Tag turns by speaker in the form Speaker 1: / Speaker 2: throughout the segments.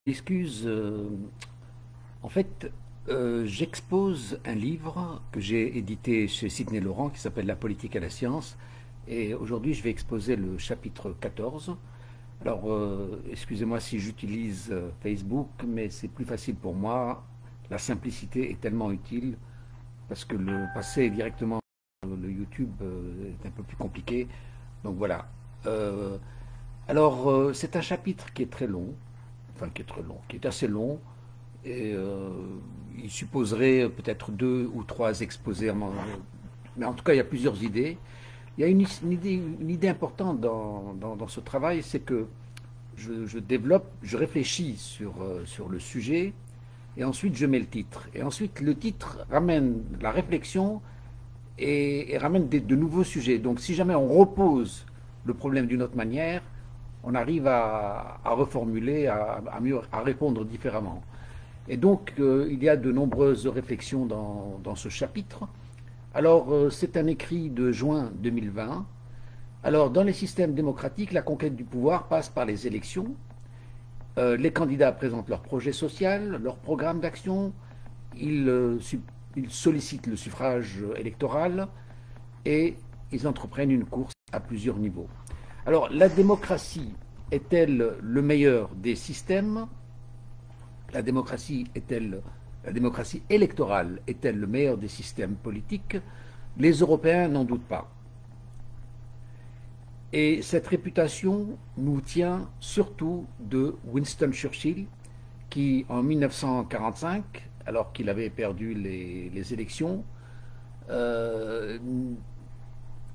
Speaker 1: Excuse, en fait, j'expose un livre que j'ai édité chez Sidney Laurent qui s'appelle La politique et la science. Et aujourd'hui, je vais exposer le chapitre 14. Alors, excusez-moi si j'utilise Facebook, mais c'est plus facile pour moi. La simplicité est tellement utile parce que le passer directement sur le YouTube est un peu plus compliqué. Donc voilà. Euh, c'est un chapitre qui est très long, enfin qui est très long, qui est assez long, et il supposerait peut-être deux ou trois exposés, mais en tout cas il y a plusieurs idées. Il y a une idée importante dans ce travail, c'est que je développe, je réfléchis sur le sujet, et ensuite je mets le titre. Et ensuite le titre ramène la réflexion et ramène de nouveaux sujets. Donc si jamais on repose le problème d'une autre manière, on arrive à reformuler, à répondre différemment. Et donc, il y a de nombreuses réflexions dans ce chapitre. Alors, c'est un écrit de juin 2020. Alors, dans les systèmes démocratiques, la conquête du pouvoir passe par les élections. Les candidats présentent leur projet social, leur programme d'action. Ils sollicitent le suffrage électoral et ils entreprennent une course à plusieurs niveaux. Alors, la démocratie est-elle le meilleur des systèmes? La démocratie électorale est-elle le meilleur des systèmes politiques? Les Européens n'en doutent pas. Et cette réputation nous tient surtout de Winston Churchill, qui en 1945, alors qu'il avait perdu les élections, euh,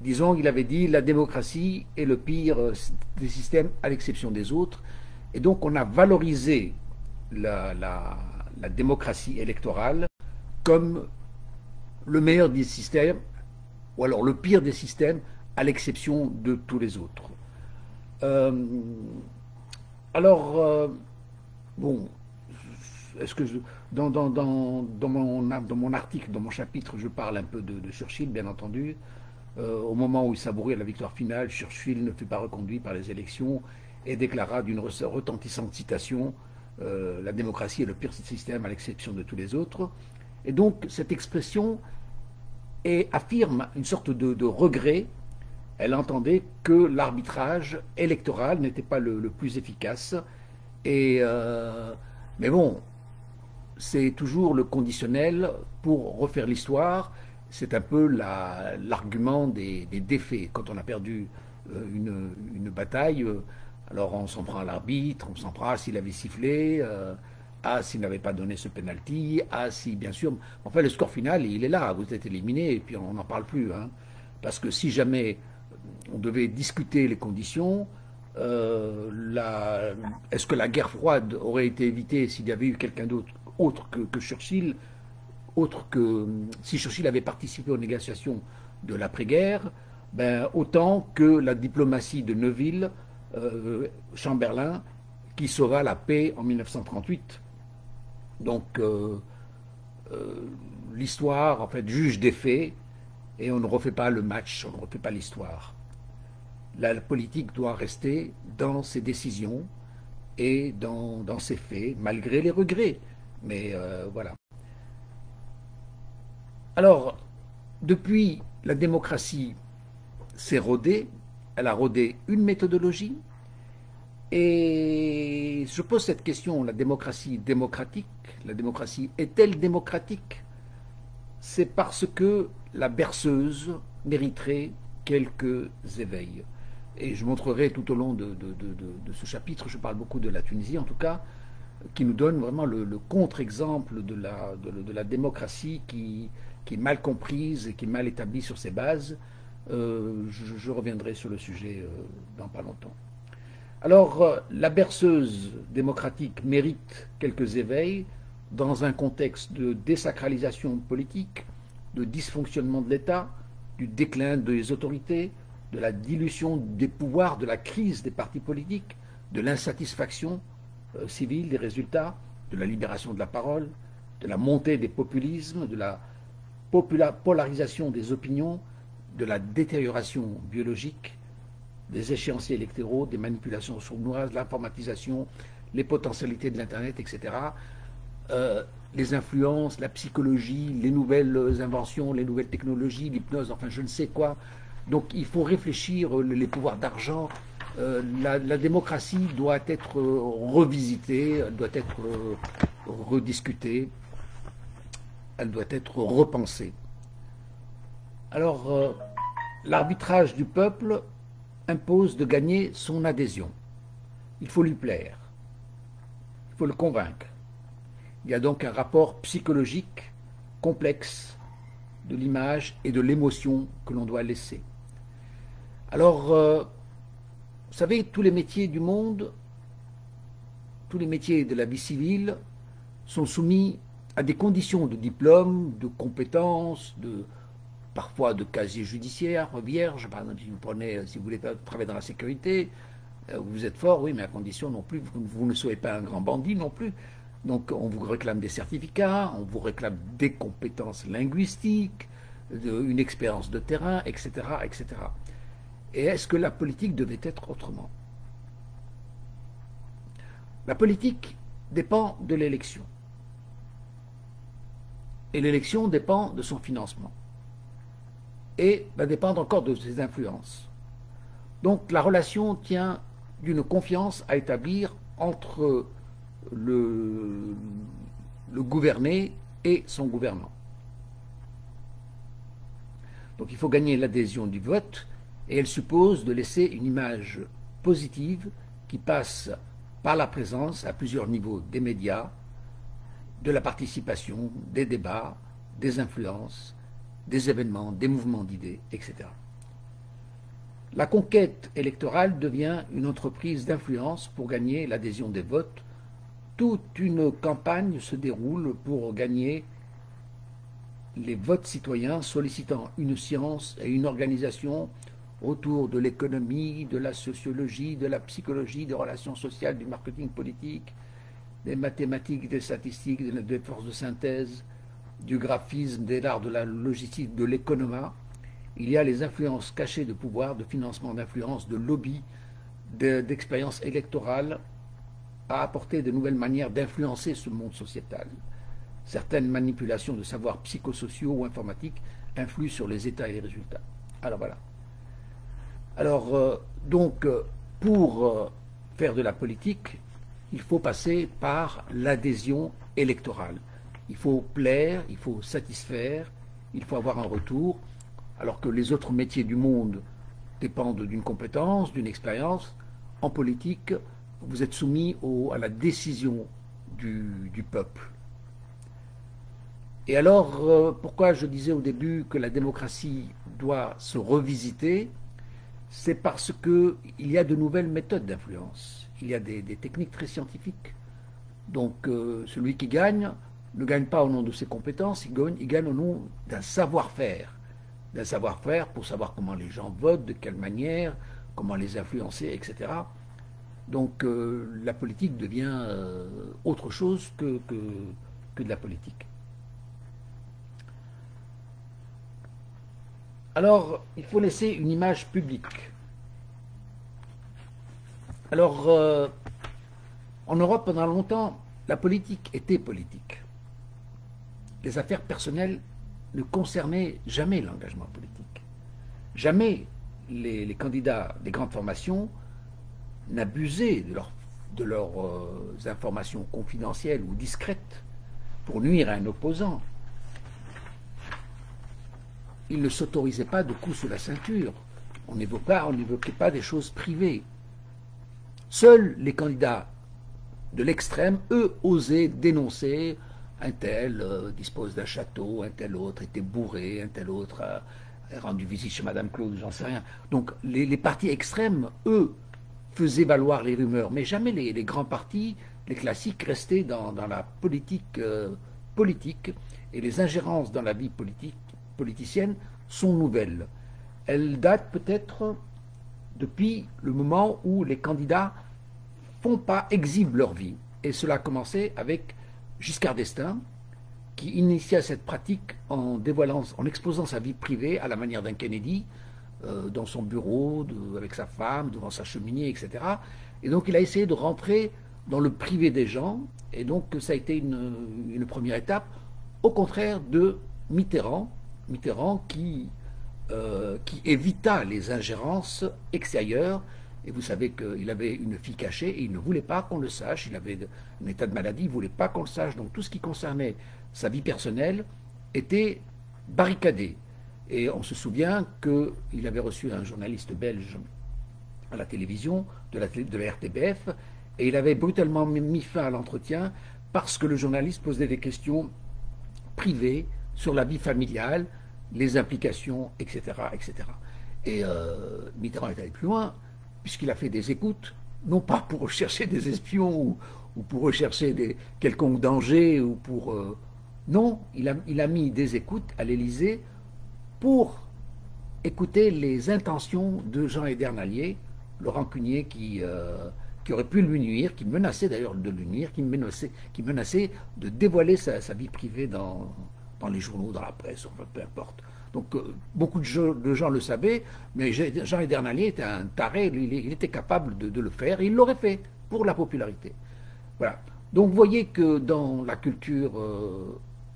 Speaker 1: disons, il avait dit la démocratie est le pire des systèmes à l'exception des autres. Et donc on a valorisé la démocratie électorale comme le meilleur des systèmes, ou alors le pire des systèmes, à l'exception de tous les autres. Euh, alors, bon, est-ce que dans mon article, dans mon chapitre, je parle un peu de Churchill, bien entendu. Au moment où il savourait la victoire finale, Churchill ne fut pas reconduit par les élections et déclara d'une retentissante citation la démocratie est le pire système à l'exception de tous les autres. Et donc cette expression affirme une sorte de regret. Elle entendait que l'arbitrage électoral n'était pas le plus efficace. Et, mais bon, c'est toujours le conditionnel pour refaire l'histoire. C'est un peu l'argument des défaits. Quand on a perdu une bataille, alors on s'en prend à l'arbitre, on s'en prend à s'il avait sifflé, s'il n'avait pas donné ce penalty, si bien sûr. Enfin, le score final, il est là, vous êtes éliminé et puis on n'en parle plus. Hein. Parce que si jamais on devait discuter les conditions, est-ce que la guerre froide aurait été évitée s'il y avait eu quelqu'un d'autre autre que Churchill, autre que si Churchill avait participé aux négociations de l'après-guerre, ben, autant que la diplomatie de Neuville, Chamberlain, qui sauva la paix en 1938. Donc l'histoire, en fait, juge des faits et on ne refait pas le match, on ne refait pas l'histoire. La politique doit rester dans ses décisions et dans ses faits, malgré les regrets. Mais voilà. Alors, depuis, la démocratie s'est rodée, elle a rodé une méthodologie, et je pose cette question, la démocratie démocratique, la démocratie est-elle démocratique? C'est parce que la berceuse mériterait quelques éveils. Et je montrerai tout au long de ce chapitre, je parle beaucoup de la Tunisie en tout cas, qui nous donne vraiment le contre-exemple de la démocratie qui est mal comprise et qui est mal établie sur ses bases. Je reviendrai sur le sujet dans pas longtemps. Alors, la berceuse démocratique mérite quelques éveils dans un contexte de désacralisation politique, de dysfonctionnement de l'État, du déclin des autorités, de la dilution des pouvoirs, de la crise des partis politiques, de l'insatisfaction civile des résultats, de la libération de la parole, de la montée des populismes, de la polarisation des opinions, de la détérioration biologique, des échéanciers électoraux, des manipulations sournoises, l'informatisation, les potentialités de l'Internet, etc., les influences, la psychologie, les nouvelles inventions, les nouvelles technologies, l'hypnose, enfin je ne sais quoi. Donc il faut réfléchir, les pouvoirs d'argent. La démocratie doit être revisitée, doit être rediscutée, elle doit être repensée. Alors, l'arbitrage du peuple impose de gagner son adhésion. Il faut lui plaire, il faut le convaincre. Il y a donc un rapport psychologique complexe de l'image et de l'émotion que l'on doit laisser. Alors, vous savez, tous les métiers du monde, tous les métiers de la vie civile sont soumis à des conditions de diplôme, de compétences, parfois de casier judiciaire vierge. Par exemple, si vous voulez travailler dans la sécurité, vous êtes fort, oui, mais à condition non plus, vous ne soyez pas un grand bandit non plus. Donc on vous réclame des certificats, on vous réclame des compétences linguistiques, une expérience de terrain, etc., etc. Et est-ce que la politique devait être autrement? La politique dépend de l'élection. Et l'élection dépend de son financement. Et va dépendre encore de ses influences. Donc la relation tient d'une confiance à établir entre le gouverné et son gouvernant. Donc il faut gagner l'adhésion du vote, et elle suppose de laisser une image positive qui passe par la présence à plusieurs niveaux des médias, de la participation, des débats, des influences, des événements, des mouvements d'idées, etc. La conquête électorale devient une entreprise d'influence pour gagner l'adhésion des votes. Toute une campagne se déroule pour gagner les votes citoyens, sollicitant une science et une organisation autour de l'économie, de la sociologie, de la psychologie, des relations sociales, du marketing politique, des mathématiques, des statistiques, des forces de synthèse, du graphisme, de l'art de la logistique, de l'économat. Il y a les influences cachées de pouvoir, de financement d'influence, de lobby, d'expérience électorale à apporter de nouvelles manières d'influencer ce monde sociétal. Certaines manipulations de savoirs psychosociaux ou informatiques influent sur les états et les résultats. Alors voilà. Alors, pour faire de la politique, il faut passer par l'adhésion électorale. Il faut plaire, il faut satisfaire, il faut avoir un retour, alors que les autres métiers du monde dépendent d'une compétence, d'une expérience. En politique, vous êtes soumis à la décision du peuple. Et alors, pourquoi je disais au début que la démocratie doit se revisiter? C'est parce qu'il y a de nouvelles méthodes d'influence. Il y a des techniques très scientifiques. Donc, celui qui gagne ne gagne pas au nom de ses compétences, il gagne au nom d'un savoir-faire. D'un savoir-faire pour savoir comment les gens votent, de quelle manière, comment les influencer, etc. Donc, la politique devient autre chose que de la politique. Alors, il faut laisser une image publique. Alors, en Europe, pendant longtemps, la politique était politique. Les affaires personnelles ne concernaient jamais l'engagement politique. Jamais les candidats des grandes formations n'abusaient de leurs informations confidentielles ou discrètes pour nuire à un opposant. Ils ne s'autorisaient pas de coups sous la ceinture. On n'évoquait pas des choses privées. Seuls les candidats de l'extrême, eux, osaient dénoncer un tel dispose d'un château, un tel autre était bourré, un tel autre a rendu visite chez Madame Claude, j'en sais rien. Donc les partis extrêmes, eux, faisaient valoir les rumeurs, mais jamais les grands partis, les classiques, restaient dans la politique politique, et les ingérences dans la vie politicienne sont nouvelles. Elles datent peut-être depuis le moment où les candidats exhibent leur vie. Et cela a commencé avec Giscard d'Estaing, qui initia cette pratique en exposant sa vie privée à la manière d'un Kennedy, dans son bureau, avec sa femme, devant sa cheminée, etc. Et donc il a essayé de rentrer dans le privé des gens, et donc ça a été une première étape, au contraire de Mitterrand, qui évita les ingérences extérieures. Et vous savez qu'il avait une fille cachée et il ne voulait pas qu'on le sache. Il avait un état de maladie, il ne voulait pas qu'on le sache. Donc tout ce qui concernait sa vie personnelle était barricadé. Et on se souvient qu'il avait reçu un journaliste belge à la télévision, de la RTBF, et il avait brutalement mis fin à l'entretien parce que le journaliste posait des questions privées sur la vie familiale, les implications, etc. etc. Et Mitterrand est allé plus loin, puisqu'il a fait des écoutes, non pas pour rechercher des espions ou pour rechercher des quelconques dangers, ou pour... non, il a mis des écoutes à l'Élysée pour écouter les intentions de Jean Edernalier, le rancunier qui aurait pu lui nuire, qui menaçait d'ailleurs de lui nuire, qui menaçait de dévoiler sa vie privée dans les journaux, dans la presse, enfin, peu importe. Donc beaucoup de gens le savaient, mais Jean Edernalier était un taré, il était capable de le faire, et il l'aurait fait pour la popularité. Voilà. Donc vous voyez que dans la culture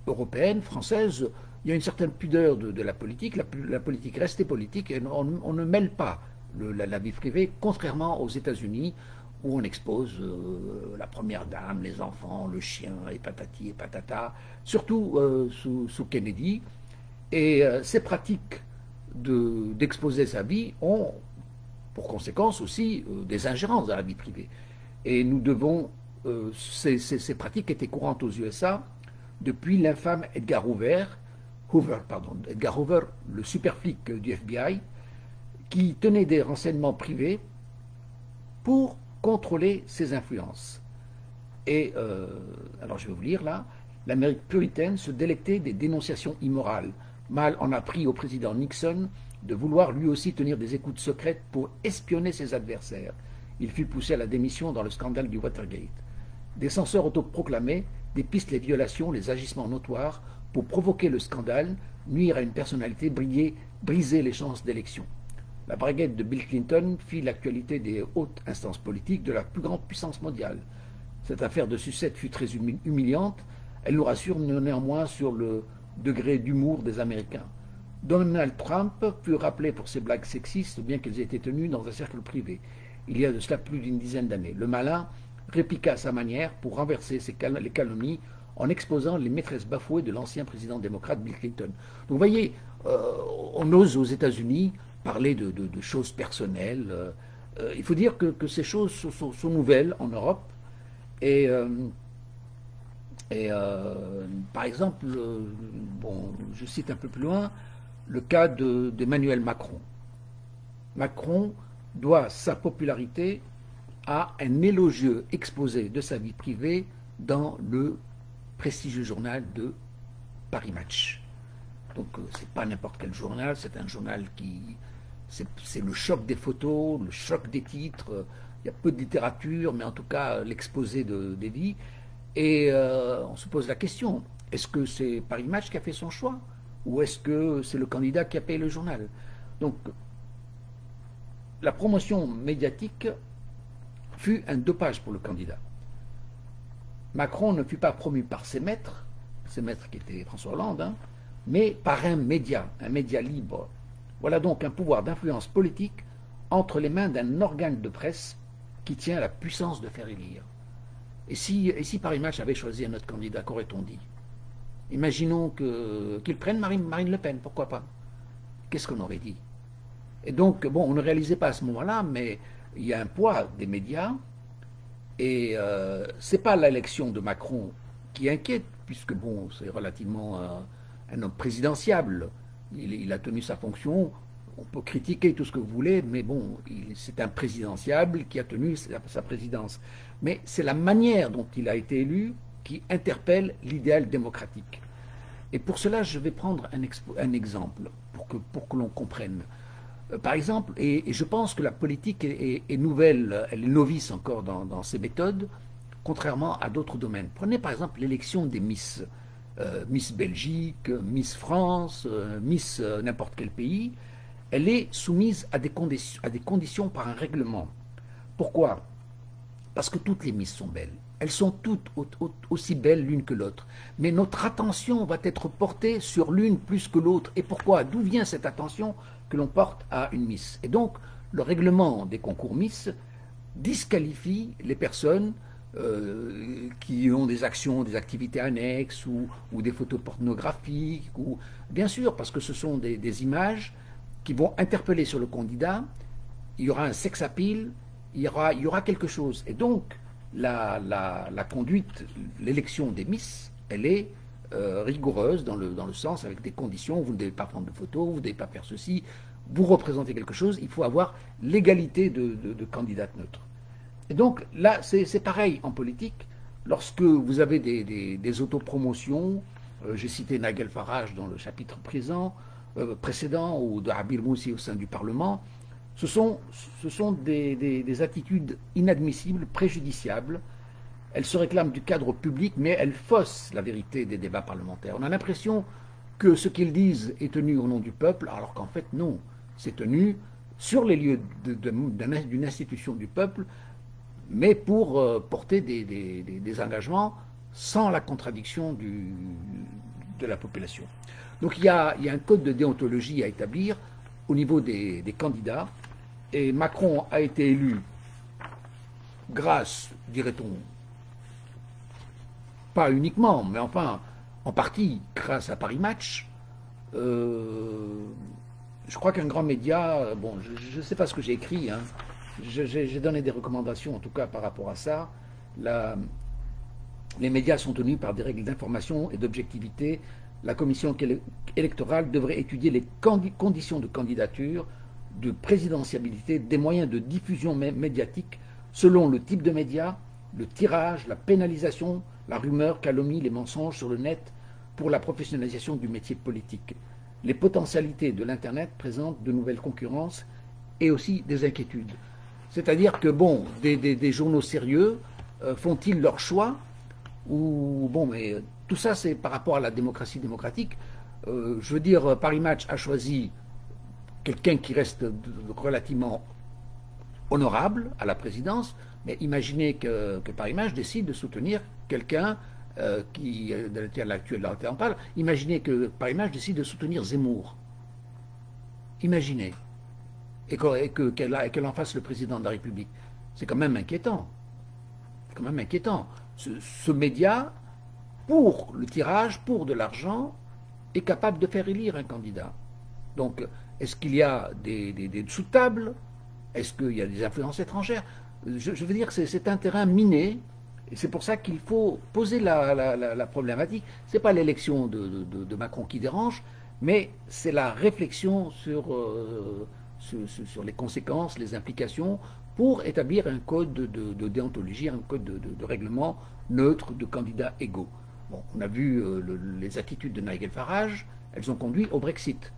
Speaker 1: européenne, française, il y a une certaine pudeur de la politique. La politique restait politique, et on ne mêle pas la vie privée, contrairement aux États-Unis, où on expose la première dame, les enfants, le chien, et patati et patata, surtout sous Kennedy. Et ces pratiques d'exposer sa vie ont pour conséquence aussi des ingérences dans la vie privée. Et nous devons, ces pratiques étaient courantes aux USA depuis l'infâme Edgar Hoover, le super flic du FBI, qui tenait des renseignements privés pour contrôler ses influences. Et, alors je vais vous lire là, l'Amérique puritaine se délectait des dénonciations immorales. Mal en a pris au président Nixon de vouloir lui aussi tenir des écoutes secrètes pour espionner ses adversaires. Il fut poussé à la démission dans le scandale du Watergate. Des censeurs autoproclamés dépistent les violations, les agissements notoires pour provoquer le scandale, nuire à une personnalité, briser les chances d'élection. La braguette de Bill Clinton fit l'actualité des hautes instances politiques de la plus grande puissance mondiale. Cette affaire de sucette fut très humiliante. Elle nous rassure néanmoins sur le degré d'humour des Américains. Donald Trump fut rappelé pour ses blagues sexistes, bien qu'elles aient été tenues dans un cercle privé. Il y a de cela plus d'une dizaine d'années. Le malin répliqua à sa manière pour renverser les calomnies en exposant les maîtresses bafouées de l'ancien président démocrate Bill Clinton. Donc vous voyez, on ose aux États-Unis parler de choses personnelles. Il faut dire que ces choses sont nouvelles en Europe. Et par exemple, bon, je cite un peu plus loin le cas d'Emmanuel Macron. Macron doit sa popularité à un élogieux exposé de sa vie privée dans le prestigieux journal de Paris Match. Donc c'est pas n'importe quel journal, c'est un journal qui... C'est le choc des photos, le choc des titres, il y a peu de littérature, mais en tout cas l'exposé des vies. Et on se pose la question, est-ce que c'est Paris Match qui a fait son choix? Ou est-ce que c'est le candidat qui a payé le journal? Donc la promotion médiatique fut un dopage pour le candidat. Macron ne fut pas promu par ses maîtres qui étaient François Hollande, hein, mais par un média libre. Voilà donc un pouvoir d'influence politique entre les mains d'un organe de presse qui tient la puissance de faire élire. Et si Paris Match avait choisi un autre candidat, qu'aurait-on dit? Imaginons qu'ils prennent Marine Le Pen, pourquoi pas? Qu'est-ce qu'on aurait dit? Et donc, bon, on ne réalisait pas à ce moment-là, mais il y a un poids des médias, et ce n'est pas l'élection de Macron qui inquiète, puisque bon, c'est relativement un homme présidentiable. Il a tenu sa fonction, on peut critiquer tout ce que vous voulez, mais bon, c'est un présidentiable qui a tenu sa présidence. Mais c'est la manière dont il a été élu qui interpelle l'idéal démocratique. Et pour cela, je vais prendre un exemple pour que l'on comprenne. Par exemple, et je pense que la politique est nouvelle, elle est novice encore dans ses méthodes, contrairement à d'autres domaines. Prenez par exemple l'élection des Miss. Miss Belgique, Miss France, Miss n'importe quel pays, elle est soumise à des conditions par un règlement. Pourquoi? parce que toutes les Miss sont belles. Elles sont toutes aussi belles l'une que l'autre. Mais notre attention va être portée sur l'une plus que l'autre. Et pourquoi? D'où vient cette attention que l'on porte à une Miss? Et donc, le règlement des concours Miss disqualifie les personnes qui ont des actions, des activités annexes ou des photos pornographiques. Bien sûr, parce que ce sont des images qui vont interpeller sur le candidat. Il y aura un sex appeal, il y aura quelque chose. Et donc, la conduite, l'élection des Miss, elle est rigoureuse dans le sens avec des conditions. Vous ne devez pas prendre de photos, vous ne devez pas faire ceci. Vous représentez quelque chose, il faut avoir l'égalité de candidates neutres. Et donc là, c'est pareil en politique. Lorsque vous avez des autopromotions, j'ai cité Nigel Farage dans le chapitre précédent, ou de Habib Moussi au sein du Parlement, ce sont des attitudes inadmissibles, préjudiciables. Elles se réclament du cadre public, mais elles faussent la vérité des débats parlementaires. On a l'impression que ce qu'ils disent est tenu au nom du peuple, alors qu'en fait non, c'est tenu sur les lieux d'une institution du peuple, mais pour porter des engagements sans la contradiction de la population. Donc il y a un code de déontologie à établir au niveau des candidats, et Macron a été élu grâce, dirait-on, pas uniquement, mais enfin, en partie grâce à Paris Match. Je crois qu'un grand média, bon, je ne sais pas ce que j'ai écrit, hein, j'ai donné des recommandations en tout cas par rapport à ça. Les médias sont tenus par des règles d'information et d'objectivité. La commission électorale devrait étudier les conditions de candidature, de présidentiabilité, des moyens de diffusion médiatique selon le type de médias, le tirage, la pénalisation, la rumeur, calomnie, les mensonges sur le net pour la professionnalisation du métier politique. Les potentialités de l'Internet présentent de nouvelles concurrences et aussi des inquiétudes. C'est-à-dire que, bon, des journaux sérieux font-ils leur choix ou, bon, mais tout ça, c'est par rapport à la démocratie démocratique. Je veux dire, Paris Match a choisi quelqu'un qui reste relativement honorable à la présidence, mais imaginez que Paris Match décide de soutenir quelqu'un qui, à l'actuel en parle, imaginez que Paris Match décide de soutenir Zemmour. Imaginez. Et qu'elle en fasse le président de la République. C'est quand même inquiétant. C'est quand même inquiétant. Ce média, pour le tirage, pour de l'argent, est capable de faire élire un candidat. Donc, est-ce qu'il y a des sous-tables? Est-ce qu'il y a des influences étrangères? Je veux dire que c'est un terrain miné, et c'est pour ça qu'il faut poser la problématique. Ce n'est pas l'élection de Macron qui dérange, mais c'est la réflexion sur les conséquences, les implications, pour établir un code de déontologie, un code de règlement neutre de candidats égaux. Bon, on a vu les attitudes de Nigel Farage, elles ont conduit au Brexit.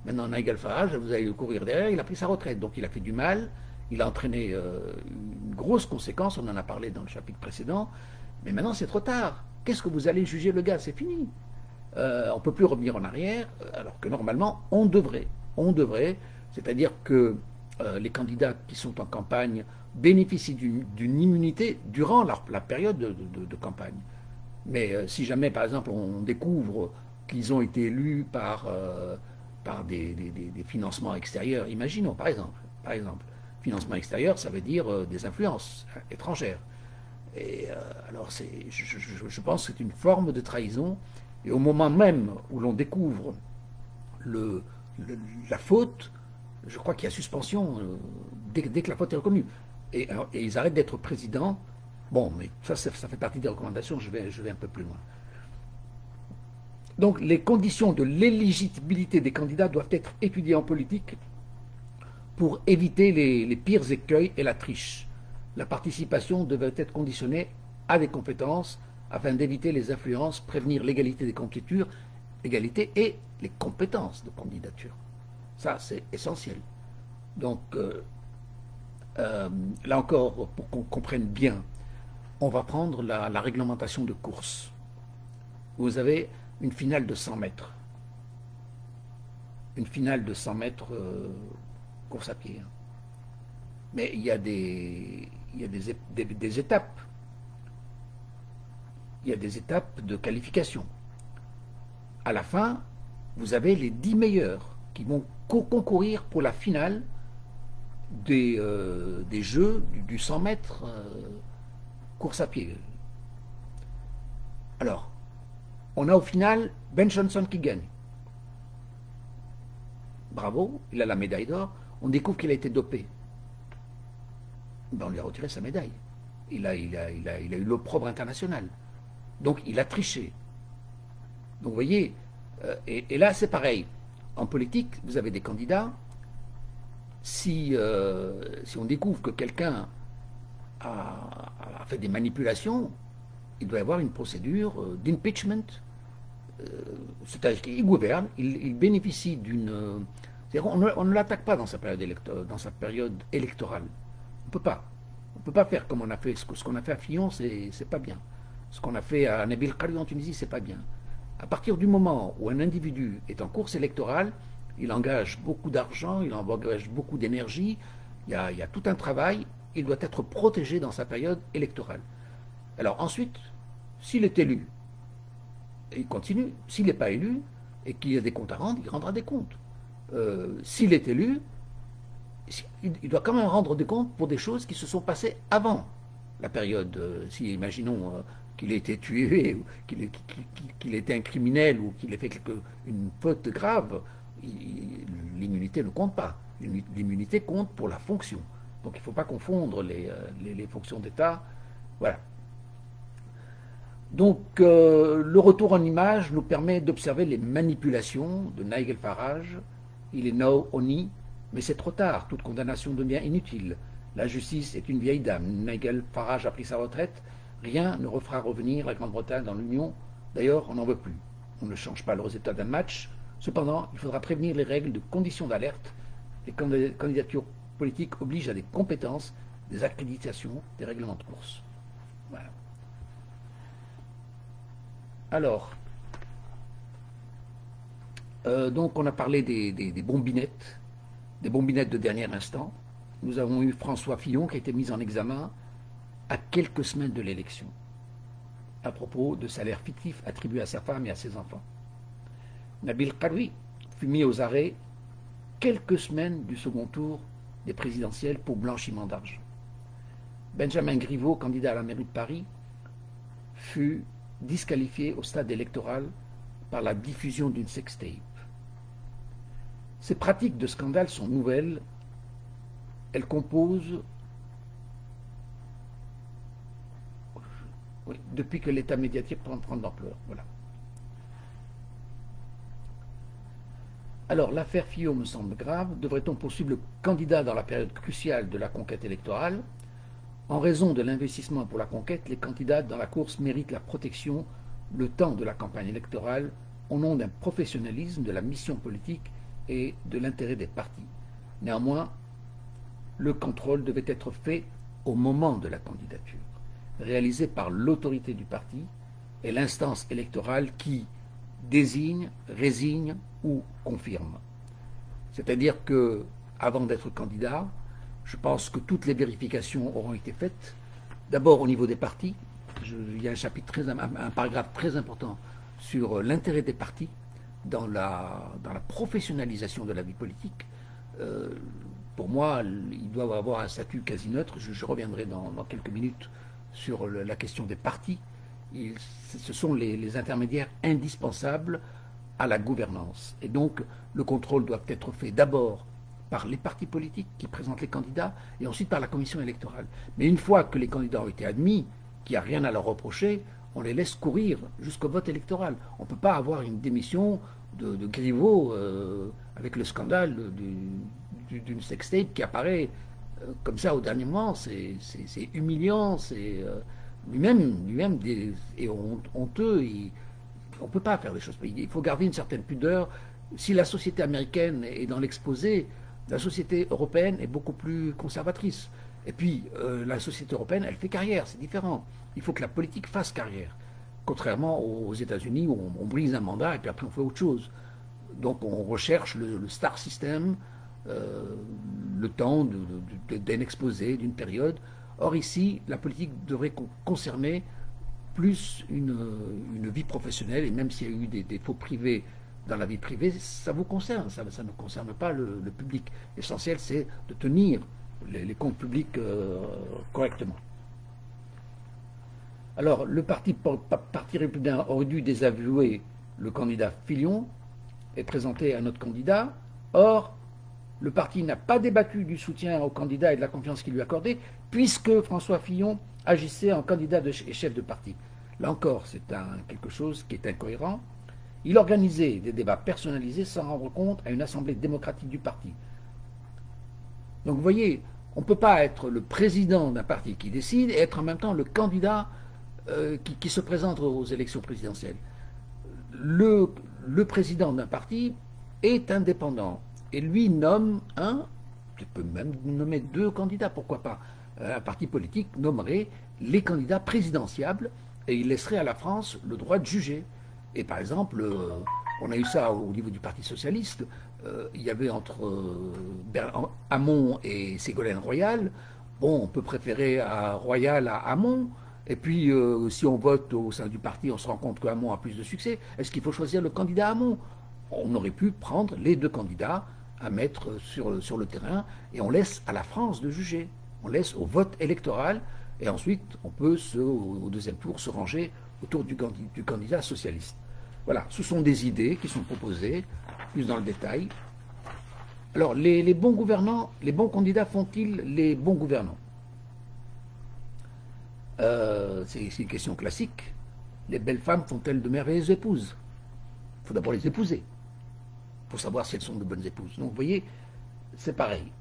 Speaker 1: Maintenant, Nigel Farage, vous allez le courir derrière, il a pris sa retraite, donc il a fait du mal, il a entraîné une grosse conséquence, on en a parlé dans le chapitre précédent, mais maintenant c'est trop tard. Qu'est-ce que vous allez juger le gars? C'est fini. On ne peut plus revenir en arrière, alors que normalement, on devrait. C'est-à-dire que les candidats qui sont en campagne bénéficient d'une immunité durant la période de campagne. Mais si jamais, par exemple, on découvre qu'ils ont été élus par des financements extérieurs, imaginons, par exemple, financement extérieur, ça veut dire des influences étrangères. Et alors, je pense que c'est une forme de trahison. Et au moment même où l'on découvre la faute, je crois qu'il y a suspension dès que la faute est reconnue. Et ils arrêtent d'être présidents. Bon, mais ça fait partie des recommandations, je vais un peu plus loin. Donc, les conditions de l'éligibilité des candidats doivent être étudiées en politique pour éviter les pires écueils et la triche. La participation devait être conditionnée à des compétences afin d'éviter les influences, prévenir l'égalité des candidatures, l'égalité et les compétences de candidature. Ça, c'est essentiel. Donc, là encore, pour qu'on comprenne bien, on va prendre la réglementation de course. Vous avez une finale de 100 mètres. Une finale de 100 mètres course à pied. Mais il y a des il y a des étapes. Il y a des étapes de qualification. À la fin, vous avez les 10 meilleurs qui vont concourir pour la finale des Jeux du 100 mètres course à pied. Alors, on a au final Ben Johnson qui gagne. Bravo, il a la médaille d'or. On découvre qu'il a été dopé. Ben, on lui a retiré sa médaille. Il a eu l'opprobre international. Donc il a triché. Donc vous voyez, et là c'est pareil. En politique, vous avez des candidats. Si on découvre que quelqu'un a fait des manipulations, il doit y avoir une procédure d'impeachment. C'est-à-dire qu'il gouverne, il bénéficie d'une... on ne l'attaque pas dans sa période électorale. On ne peut pas. On ne peut pas faire comme on a fait. Ce qu'on a fait à Fillon, c'est pas bien. Ce qu'on a fait à Nabil Karoui en Tunisie, c'est pas bien. À partir du moment où un individu est en course électorale, il engage beaucoup d'argent, il engage beaucoup d'énergie, il y a tout un travail, il doit être protégé dans sa période électorale. Alors ensuite, s'il est élu, il continue. S'il n'est pas élu et qu'il y a des comptes à rendre, il rendra des comptes. S'il est élu, il doit quand même rendre des comptes pour des choses qui se sont passées avant la période. Si imaginons qu'il ait été tué, ou qu'il ait été un criminel ou qu'il ait fait une faute grave, l'immunité ne compte pas. L'immunité compte pour la fonction. Donc il ne faut pas confondre les fonctions d'État. Voilà. Donc le retour en image nous permet d'observer les manipulations de Nigel Farage. Il est now oni, mais c'est trop tard, toute condamnation devient inutile. La justice est une vieille dame. Nigel Farage a pris sa retraite. Rien ne refera revenir la Grande-Bretagne dans l'Union. D'ailleurs, on n'en veut plus. On ne change pas le résultat d'un match. Cependant, il faudra prévenir les règles de conditions d'alerte. Les candidatures politiques obligent à des compétences, des accréditations, des règlements de course. Voilà. Alors, donc on a parlé des bombinettes de dernier instant. Nous avons eu François Fillon qui a été mis en examen à quelques semaines de l'élection, à propos de salaires fictifs attribués à sa femme et à ses enfants. Nabil Karoui fut mis aux arrêts quelques semaines du second tour des présidentielles pour blanchiment d'argent. Benjamin Griveaux, candidat à la mairie de Paris, fut disqualifié au stade électoral par la diffusion d'une sextape. Ces pratiques de scandale sont nouvelles. Elles composent, oui, depuis que l'état médiatique prend de l'ampleur. Voilà. Alors, l'affaire Fillon me semble grave. Devrait-on poursuivre le candidat dans la période cruciale de la conquête électorale? En raison de l'investissement pour la conquête, les candidats dans la course méritent la protection le temps de la campagne électorale au nom d'un professionnalisme de la mission politique et de l'intérêt des partis. Néanmoins, le contrôle devait être fait au moment de la candidature, réalisé par l'autorité du parti et l'instance électorale qui désigne, résigne ou confirme. C'est-à-dire que, avant d'être candidat, je pense que toutes les vérifications auront été faites. D'abord au niveau des partis. Il y a un paragraphe très important sur l'intérêt des partis dans la professionnalisation de la vie politique. Pour moi, ils doivent avoir un statut quasi neutre. Je reviendrai dans quelques minutes sur la question des partis. Ce sont les intermédiaires indispensables à la gouvernance. Et donc, le contrôle doit être fait d'abord par les partis politiques qui présentent les candidats et ensuite par la commission électorale. Mais une fois que les candidats ont été admis, qu'il n'y a rien à leur reprocher, on les laisse courir jusqu'au vote électoral. On ne peut pas avoir une démission de Griveaux avec le scandale d'une sextape qui apparaît comme ça au dernier moment. C'est humiliant, c'est lui-même est honteux. On ne peut pas faire des choses. Il faut garder une certaine pudeur. Si la société américaine est dans l'exposé, la société européenne est beaucoup plus conservatrice. Et puis, la société européenne, elle fait carrière, c'est différent. Il faut que la politique fasse carrière. Contrairement aux États-Unis où on brise un mandat et puis après on fait autre chose. Donc on recherche le star system, le temps d'un exposé, d'une période. Or ici, la politique devrait concerner plus une vie professionnelle, et même s'il y a eu des défauts privés dans la vie privée, ça vous concerne, ça ne concerne pas le public. L'essentiel, c'est de tenir les comptes publics correctement. Alors, le parti républicain aurait dû désavouer le candidat Fillon et présenter un autre candidat. Or, le parti n'a pas débattu du soutien au candidat et de la confiance qu'il lui accordait, puisque François Fillon agissait en candidat et chef de parti. Là encore, c'est quelque chose qui est incohérent. Il organisait des débats personnalisés sans rendre compte à une assemblée démocratique du parti. Donc vous voyez, on ne peut pas être le président d'un parti qui décide et être en même temps le candidat qui se présente aux élections présidentielles. Le président d'un parti est indépendant et lui nomme il peut même nommer 2 candidats, pourquoi pas. Un parti politique nommerait les candidats présidentiables et il laisserait à la France le droit de juger. Et par exemple, on a eu ça au niveau du Parti socialiste, il y avait entre Hamon et Ségolène Royal, bon, on peut préférer à Royal à Hamon, et puis si on vote au sein du parti, on se rend compte que Hamon a plus de succès, est-ce qu'il faut choisir le candidat Hamon? On aurait pu prendre les 2 candidats à mettre sur le terrain, et on laisse à la France de juger, on laisse au vote électoral, et ensuite on peut, au deuxième tour, se ranger autour du candidat socialiste. Voilà, ce sont des idées qui sont proposées, plus dans le détail. Alors, les bons gouvernants, les bons candidats font-ils les bons gouvernants? C'est une question classique. Les belles femmes font-elles de merveilleuses épouses? Il faut d'abord les épouser, pour savoir si elles sont de bonnes épouses. Donc, vous voyez, c'est pareil.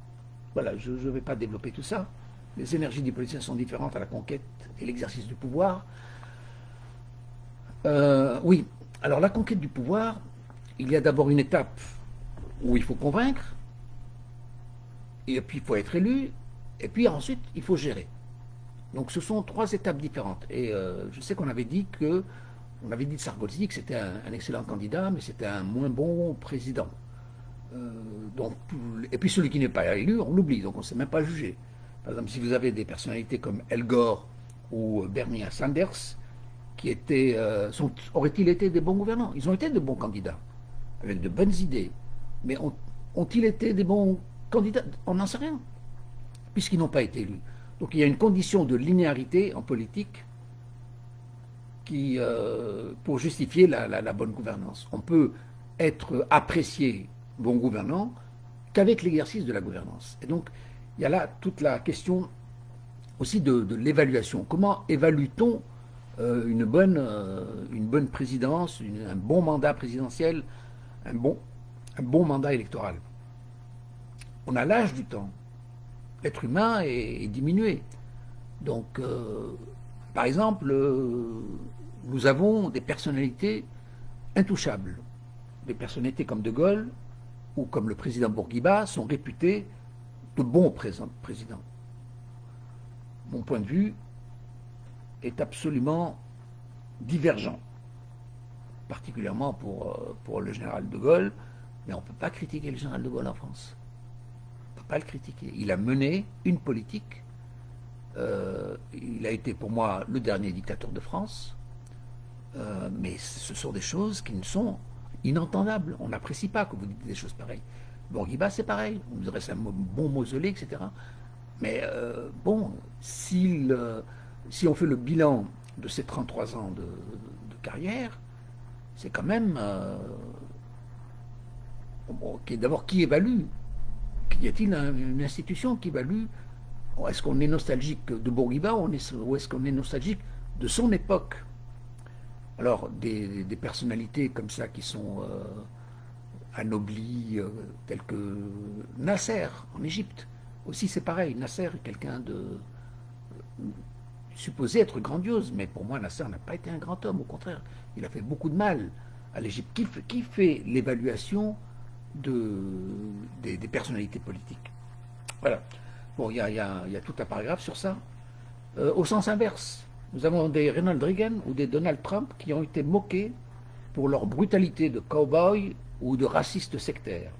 Speaker 1: Voilà, je ne vais pas développer tout ça. Les énergies des politiciens sont différentes à la conquête et l'exercice du pouvoir. Oui, alors la conquête du pouvoir, il y a d'abord une étape où il faut convaincre, et puis il faut être élu, et puis ensuite il faut gérer. Donc ce sont 3 étapes différentes. Et je sais qu'on avait dit de Sarkozy que c'était un excellent candidat, mais c'était un moins bon président. Et puis celui qui n'est pas élu, on l'oublie, donc on ne sait même pas juger. Par exemple, si vous avez des personnalités comme Al Gore ou Bernie Sanders, auraient-ils été des bons gouvernants? Ils ont été de bons candidats, avec de bonnes idées. Mais ont-ils été des bons candidats? On n'en sait rien, puisqu'ils n'ont pas été élus. Donc il y a une condition de linéarité en politique pour justifier la bonne gouvernance. On peut être apprécié bon gouvernant qu'avec l'exercice de la gouvernance. Et donc, il y a là toute la question aussi de l'évaluation. Comment évalue-t-on une bonne présidence, un bon mandat présidentiel, un bon mandat électoral? On a l'âge du temps. L'être humain est diminué. Donc, par exemple, nous avons des personnalités intouchables. Des personnalités comme De Gaulle ou comme le président Bourguiba sont réputés de bons présidents. Mon point de vue est absolument divergent, particulièrement pour le général de Gaulle, mais on ne peut pas critiquer le général de Gaulle en France. On ne peut pas le critiquer. Il a mené une politique, il a été pour moi le dernier dictateur de France, mais ce sont des choses qui ne sont inentendables. On n'apprécie pas que vous dites des choses pareilles. Bourguiba, c'est pareil, on vous dresse un bon mausolée, etc. Mais bon, si on fait le bilan de ces 33 ans de carrière, c'est quand même... D'abord, qui évalue? Y a-t-il une institution qui évalue? Est-ce qu'on est nostalgique de Bourguiba ou est-ce qu'on est nostalgique de son époque? Alors, des personnalités comme ça qui sont anoblies, telles que Nasser en Égypte, aussi c'est pareil. Nasser est quelqu'un de supposé être grandiose, mais pour moi Nasser n'a pas été un grand homme, au contraire. Il a fait beaucoup de mal à l'Égypte. Qui fait l'évaluation des personnalités politiques? Voilà. Bon, il y a tout un paragraphe sur ça. Au sens inverse, nous avons des Ronald Reagan ou des Donald Trump qui ont été moqués pour leur brutalité de cow-boy ou de raciste sectaire.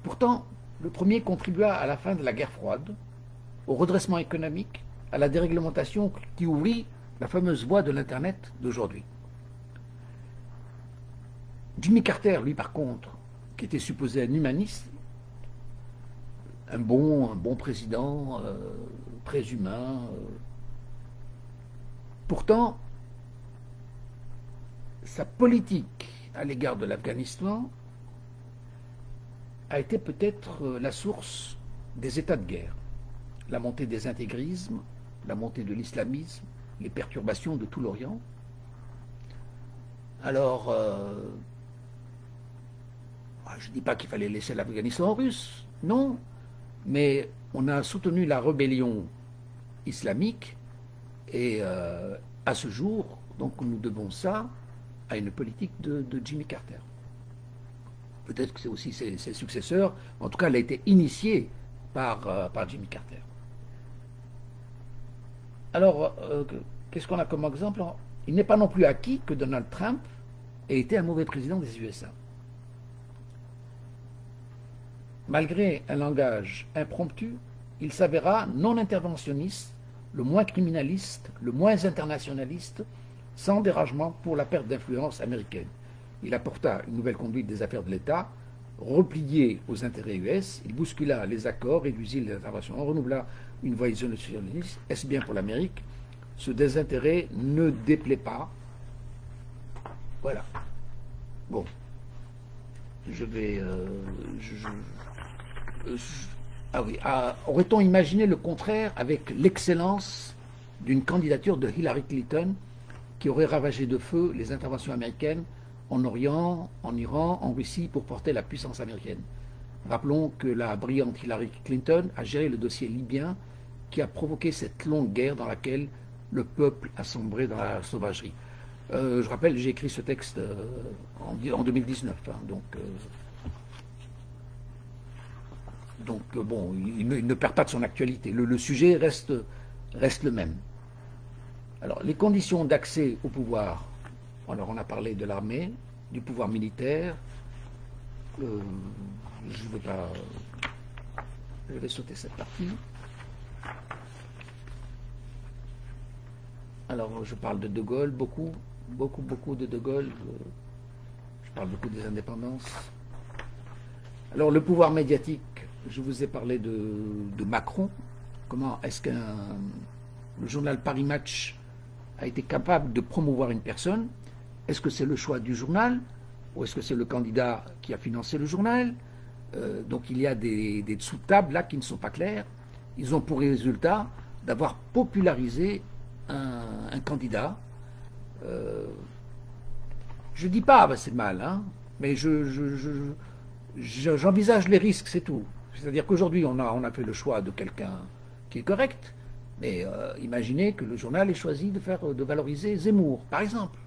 Speaker 1: Pourtant, le premier contribua à la fin de la guerre froide, au redressement économique à la déréglementation qui ouvrit la fameuse voie de l'Internet d'aujourd'hui. Jimmy Carter, lui, par contre, qui était supposé un humaniste, un bon président, très humain. Pourtant, sa politique à l'égard de l'Afghanistan a été peut-être la source des états de guerre. La montée des intégrismes, la montée de l'islamisme, les perturbations de tout l'Orient. Alors, je ne dis pas qu'il fallait laisser l'Afghanistan aux Russes, non, mais on a soutenu la rébellion islamique et à ce jour, donc nous devons ça à une politique de Jimmy Carter. Peut-être que c'est aussi ses successeurs, en tout cas elle a été initiée par Jimmy Carter. Alors, qu'est-ce qu'on a comme exemple? Il n'est pas non plus acquis que Donald Trump ait été un mauvais président des USA. Malgré un langage impromptu, il s'avéra non interventionniste, le moins criminaliste, le moins internationaliste, sans dérangement pour la perte d'influence américaine. Il apporta une nouvelle conduite des affaires de l'État, replié aux intérêts US, il bouscula les accords, réduisit les interventions, renouvela une voie isolationniste. Est-ce bien pour l'Amérique? Ce désintérêt ne déplaît pas. Voilà. Bon. Je vais... ah oui. Aurait-on imaginé le contraire avec l'excellence d'une candidature de Hillary Clinton qui aurait ravagé de feu les interventions américaines en Orient, en Iran, en Russie pour porter la puissance américaine? Rappelons que la brillante Hillary Clinton a géré le dossier libyen qui a provoqué cette longue guerre dans laquelle le peuple a sombré dans la sauvagerie. Je rappelle, j'ai écrit ce texte en 2019, hein, donc bon, il ne perd pas de son actualité. Le sujet reste le même. Alors, les conditions d'accès au pouvoir. Alors, on a parlé de l'armée, du pouvoir militaire. Je vais sauter cette partie. Alors, je parle de De Gaulle, beaucoup de De Gaulle. Je parle beaucoup des indépendances. Alors, le pouvoir médiatique, je vous ai parlé de Macron. Comment est-ce que le journal Paris Match a été capable de promouvoir une personne? Est-ce que c'est le choix du journal ou est-ce que c'est le candidat qui a financé le journal? Donc il y a des sous-tables là qui ne sont pas claires. Ils ont pour résultat d'avoir popularisé un candidat. Je ne dis pas c'est mal, hein, mais j'envisage les risques, c'est tout. C'est-à-dire qu'aujourd'hui on a fait le choix de quelqu'un qui est correct. Mais imaginez que le journal ait choisi de valoriser Zemmour, par exemple,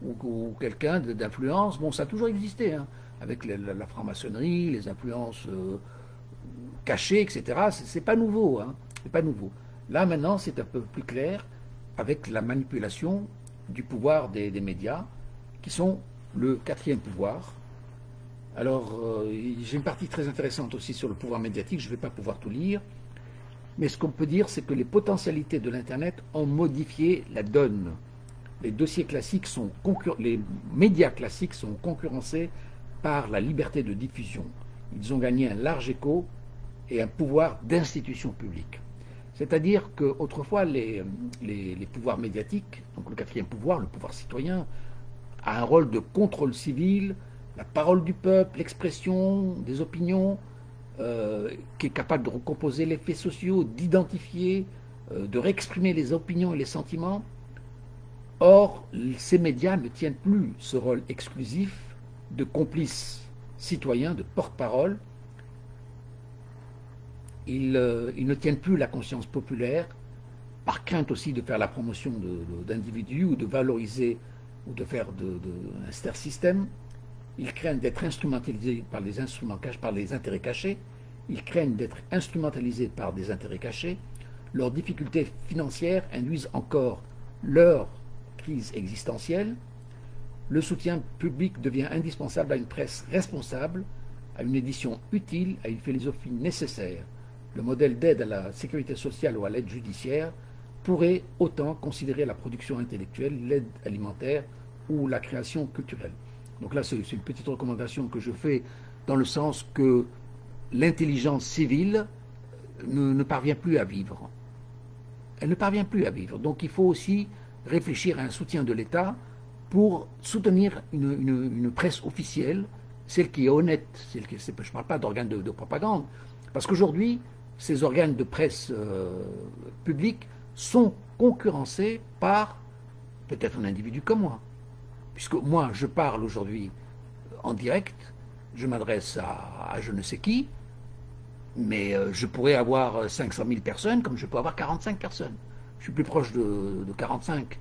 Speaker 1: ou quelqu'un d'influence. Bon, ça a toujours existé, hein, avec la franc-maçonnerie, les influences cachées, etc. C'est pas nouveau, hein, c'est pas nouveau. Là maintenant, c'est un peu plus clair avec la manipulation du pouvoir des médias, qui sont le quatrième pouvoir. Alors, j'ai une partie très intéressante aussi sur le pouvoir médiatique. Je ne vais pas pouvoir tout lire. Mais ce qu'on peut dire, c'est que les potentialités de l'Internet ont modifié la donne. Les médias classiques sont concurrencés par la liberté de diffusion. Ils ont gagné un large écho et un pouvoir d'institution publique. C'est-à-dire qu'autrefois, les pouvoirs médiatiques, donc le quatrième pouvoir, le pouvoir citoyen, a un rôle de contrôle civil, la parole du peuple, l'expression des opinions, qui est capable de recomposer les faits sociaux, d'identifier, de réexprimer les opinions et les sentiments. Or, ces médias ne tiennent plus ce rôle exclusif de complice citoyen, de porte-parole. Ils ne tiennent plus la conscience populaire, par crainte aussi de faire la promotion d'individus ou de valoriser ou de faire un star-système. Ils craignent d'être instrumentalisés par les instruments cachés, par les intérêts cachés. Ils craignent d'être instrumentalisés par des intérêts cachés. Leurs difficultés financières induisent encore leur crise existentielle. Le soutien public devient indispensable à une presse responsable, à une édition utile, à une philosophie nécessaire. le modèle d'aide à la sécurité sociale ou à l'aide judiciaire pourrait autant considérer la production intellectuelle, l'aide alimentaire ou la création culturelle. Donc là, c'est une petite recommandation que je fais dans le sens que l'intelligence civile ne parvient plus à vivre. Elle ne parvient plus à vivre. Donc il faut aussi réfléchir à un soutien de l'État pour soutenir une presse officielle, celle qui est honnête. Je ne parle pas d'organes de propagande, parce qu'aujourd'hui, ces organes de presse publics sont concurrencés par peut-être un individu comme moi. Puisque moi, je parle aujourd'hui en direct, je m'adresse à je ne sais qui, mais je pourrais avoir 500 000 personnes comme je peux avoir 45 personnes. Je suis plus proche de 45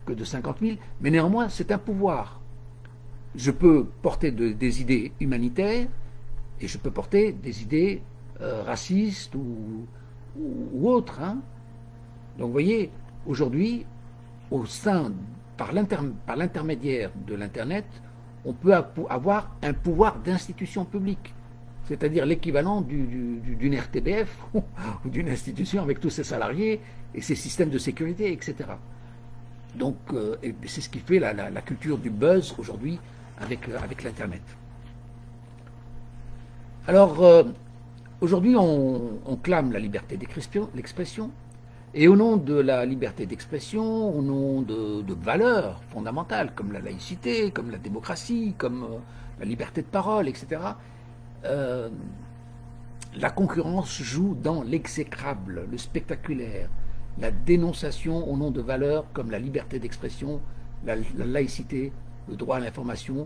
Speaker 1: que de 50 000, mais néanmoins, c'est un pouvoir. Je peux porter des idées humanitaires et je peux porter des idées racistes ou autres. Hein. Donc vous voyez, aujourd'hui, par l'intermédiaire de l'Internet, on peut avoir un pouvoir d'institution publique, c'est-à-dire l'équivalent d'une RTBF ou d'une institution avec tous ses salariés et ses systèmes de sécurité, etc. Donc c'est ce qui fait la culture du buzz aujourd'hui avec l'Internet. Alors aujourd'hui on clame la liberté d'expression, et au nom de la liberté d'expression, au nom de valeurs fondamentales comme la laïcité, comme la démocratie, comme la liberté de parole, etc., la concurrence joue dans l'exécrable, le spectaculaire, la dénonciation au nom de valeurs comme la liberté d'expression, la laïcité, le droit à l'information,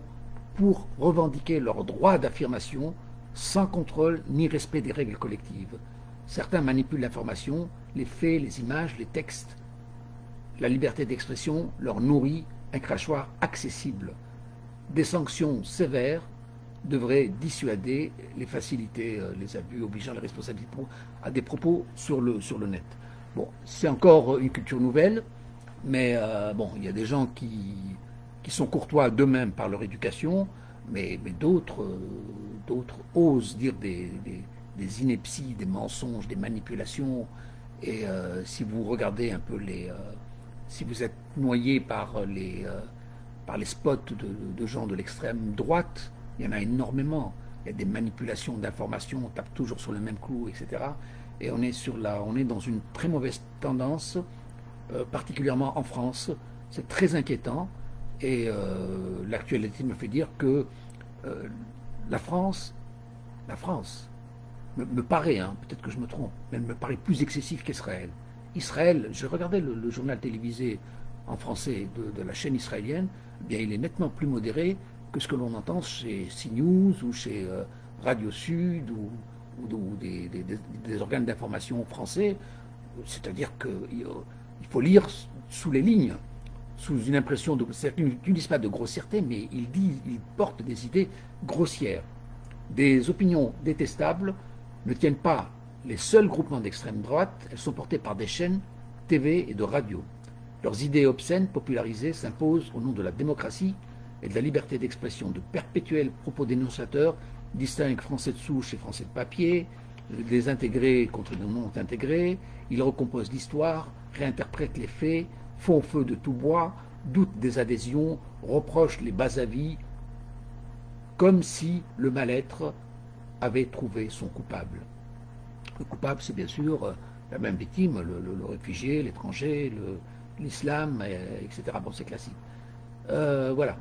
Speaker 1: pour revendiquer leur droit d'affirmation sans contrôle ni respect des règles collectives. Certains manipulent l'information, les faits, les images, les textes. La liberté d'expression leur nourrit un crachoir accessible. Des sanctions sévères devraient dissuader les facilités, les abus, obligeant les responsabilités à des propos sur le net. Bon, c'est encore une culture nouvelle, mais bon, il y a des gens qui sont courtois d'eux-mêmes par leur éducation, mais d'autres osent dire des inepties, des mensonges, des manipulations. Et si vous regardez un peu si vous êtes noyé par les spots de gens de l'extrême droite, il y en a énormément. Il y a des manipulations d'informations, on tape toujours sur le même clou, etc. Et on est dans une très mauvaise tendance, particulièrement en France. C'est très inquiétant. Et l'actualité me fait dire que la France me paraît, hein, peut-être que je me trompe, mais elle me paraît plus excessive qu'Israël. Israël, je regardais le journal télévisé en français de la chaîne israélienne, eh bien il est nettement plus modéré que ce que l'on entend chez CNews ou chez Radio Sud ou des organes d'information français. C'est-à-dire qu'il faut lire sous les lignes, sous une impression de... Ils ne disent pas de grossièreté, mais ils portent des idées grossières. Des opinions détestables ne tiennent pas les seuls groupements d'extrême droite, elles sont portées par des chaînes TV et de radio. Leurs idées obscènes, popularisées, s'imposent au nom de la démocratie et de la liberté d'expression. De perpétuels propos dénonciateurs distinguent Français de souche et Français de papier, des intégrés contre des non-intégrés, ils recomposent l'histoire, réinterprètent les faits, font feu de tout bois, doutent des adhésions, reprochent les bas avis, comme si le mal-être avait trouvé son coupable. Le coupable, c'est bien sûr la même victime, le réfugié, l'étranger, l'islam, etc. Bon, c'est classique. Voilà.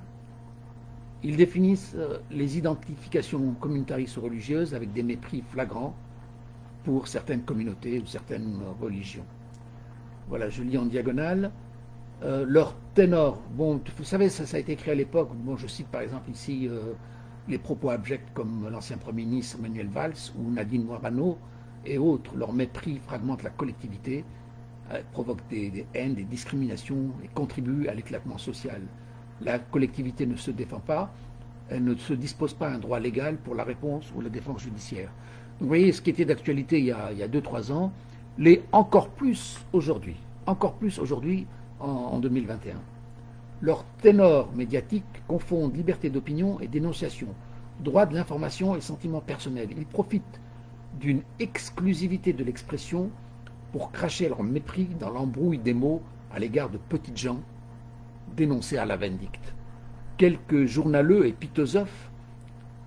Speaker 1: Ils définissent les identifications communautaristes ou religieuses avec des mépris flagrants pour certaines communautés ou certaines religions. Voilà, je lis en diagonale. Leur ténor, bon, vous savez, ça a été écrit à l'époque, bon, je cite par exemple ici les propos abjects comme l'ancien Premier ministre Manuel Valls ou Nadine Morano et autres. Leur mépris fragmente la collectivité, provoque des haines, des discriminations et contribue à l'éclatement social. La collectivité ne se défend pas, elle ne se dispose pas à un droit légal pour la réponse ou la défense judiciaire. Donc, vous voyez, ce qui était d'actualité il y a 2-3 ans, l'est encore plus aujourd'hui en 2021. Leur ténor médiatique confondent liberté d'opinion et dénonciation, droit de l'information et sentiment personnel. Ils profitent d'une exclusivité de l'expression pour cracher leur mépris dans l'embrouille des mots à l'égard de petites gens dénoncés à la vindicte. Quelques journaleux et pitosophes,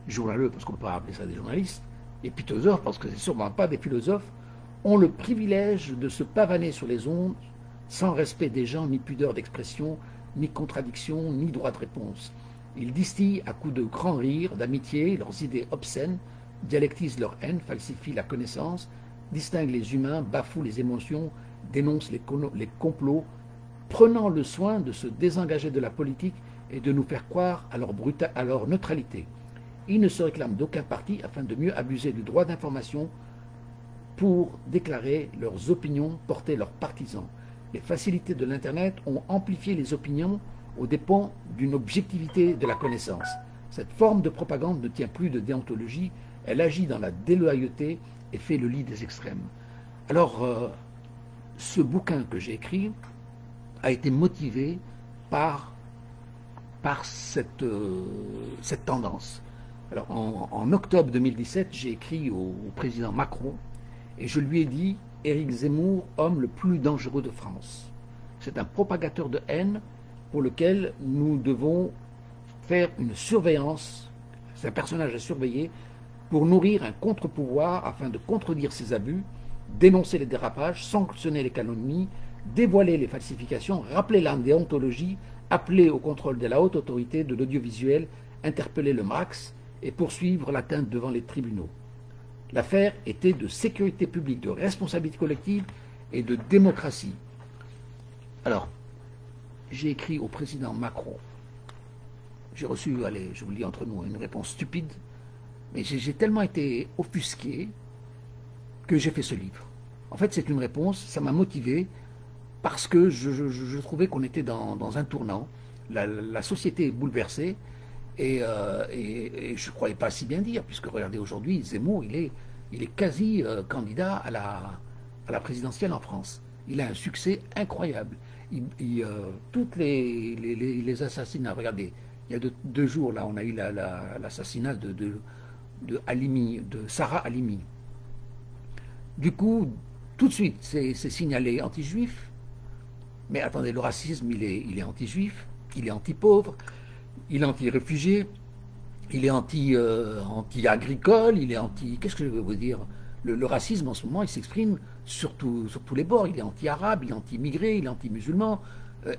Speaker 1: journaleux parce qu'on ne peut pas appeler ça des journalistes, et pitosophes parce que ce n'est sûrement pas des philosophes, ont le privilège de se pavaner sur les ondes sans respect des gens, ni pudeur d'expression, ni contradiction, ni droit de réponse. Ils distillent à coups de grands rires, d'amitié, leurs idées obscènes, dialectisent leur haine, falsifient la connaissance, distinguent les humains, bafouent les émotions, dénoncent les complots, prenant le soin de se désengager de la politique et de nous faire croire à leur neutralité. Ils ne se réclament d'aucun parti afin de mieux abuser du droit d'information pour déclarer leurs opinions, porter leurs partisans. Les facilités de l'Internet ont amplifié les opinions aux dépens d'une objectivité de la connaissance. Cette forme de propagande ne tient plus de déontologie, elle agit dans la déloyauté et fait le lit des extrêmes. Alors, ce bouquin que j'ai écrit a été motivé par cette tendance. Alors, en octobre 2017, j'ai écrit au président Macron et je lui ai dit « Éric Zemmour, homme le plus dangereux de France. C'est un propagateur de haine pour lequel nous devons faire une surveillance, c'est un personnage à surveiller, pour nourrir un contre-pouvoir afin de contredire ses abus, dénoncer les dérapages, sanctionner les calomnies, dévoiler les falsifications, rappeler la déontologie, appeler au contrôle de la haute autorité de l'audiovisuel, interpeller le Max et poursuivre l'atteinte devant les tribunaux. L'affaire était de sécurité publique, de responsabilité collective et de démocratie. » Alors, j'ai écrit au président Macron. J'ai reçu, allez, je vous le dis entre nous, une réponse stupide, mais j'ai tellement été offusqué que j'ai fait ce livre. En fait, c'est une réponse, ça m'a motivé, parce que je trouvais qu'on était dans un tournant. La société est bouleversée, et je ne croyais pas si bien dire, puisque regardez, aujourd'hui, Zemmour, il est quasi candidat à la présidentielle en France. Il a un succès incroyable. Toutes les assassinats, regardez, il y a deux jours, là, on a eu l'assassinat de Sarah Halimi. Du coup, tout de suite, c'est signalé anti-juif. Mais attendez, le racisme, il est anti-juif, il est anti-pauvre, il est anti-réfugié, il est anti-agricole, il est anti... Qu'est-ce que je veux vous dire? Le racisme, en ce moment, il s'exprime sur tous les bords. Il est anti-arabe, il est anti-immigré, il est anti-musulman,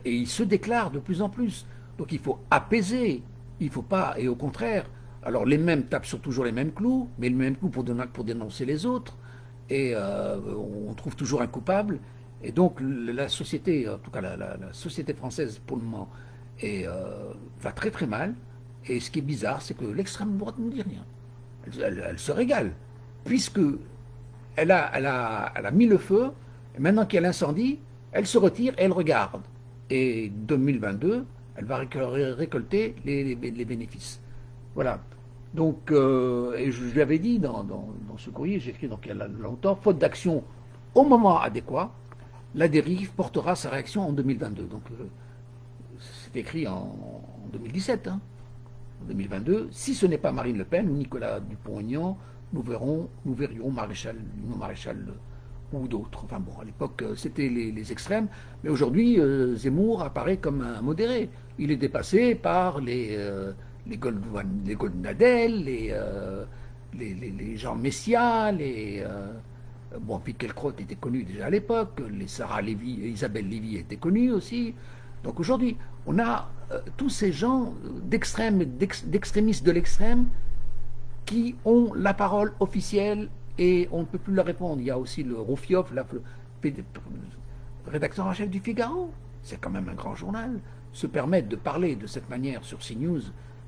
Speaker 1: et il se déclare de plus en plus. Donc il faut apaiser, il ne faut pas... Et au contraire, alors les mêmes tapent sur toujours les mêmes clous, mais les mêmes clous pour dénoncer les autres, et on trouve toujours un coupable. Et donc la société, en tout cas la société française pour le moment, va très très mal. Et ce qui est bizarre, c'est que l'extrême droite ne dit rien. Elle se régale, puisque elle a mis le feu, et maintenant qu'il y a l'incendie, elle se retire et elle regarde. Et 2022, elle va récolter les bénéfices. Voilà. Donc, et je lui avais dit dans ce courrier, j'ai écrit donc il y a longtemps, faute d'action au moment adéquat, la dérive portera sa réaction en 2022. Donc, c'est écrit en 2017, hein. En 2022, si ce n'est pas Marine Le Pen ou Nicolas Dupont-Aignan, nous verrions Maréchal ou d'autres. Enfin bon, à l'époque, c'était les extrêmes, mais aujourd'hui, Zemmour apparaît comme un modéré. Il est dépassé par les Goldnadel, les Jean Messia, bon, puis Kelkrot était connu déjà à l'époque, les Sarah Lévy, Isabelle Lévy étaient connues aussi. Donc aujourd'hui, on a tous ces gens d'extrémistes de l'extrême qui ont la parole officielle et on ne peut plus leur répondre. Il y a aussi le Roufioff, le rédacteur en chef du Figaro, c'est quand même un grand journal. Se permettre de parler de cette manière sur CNews,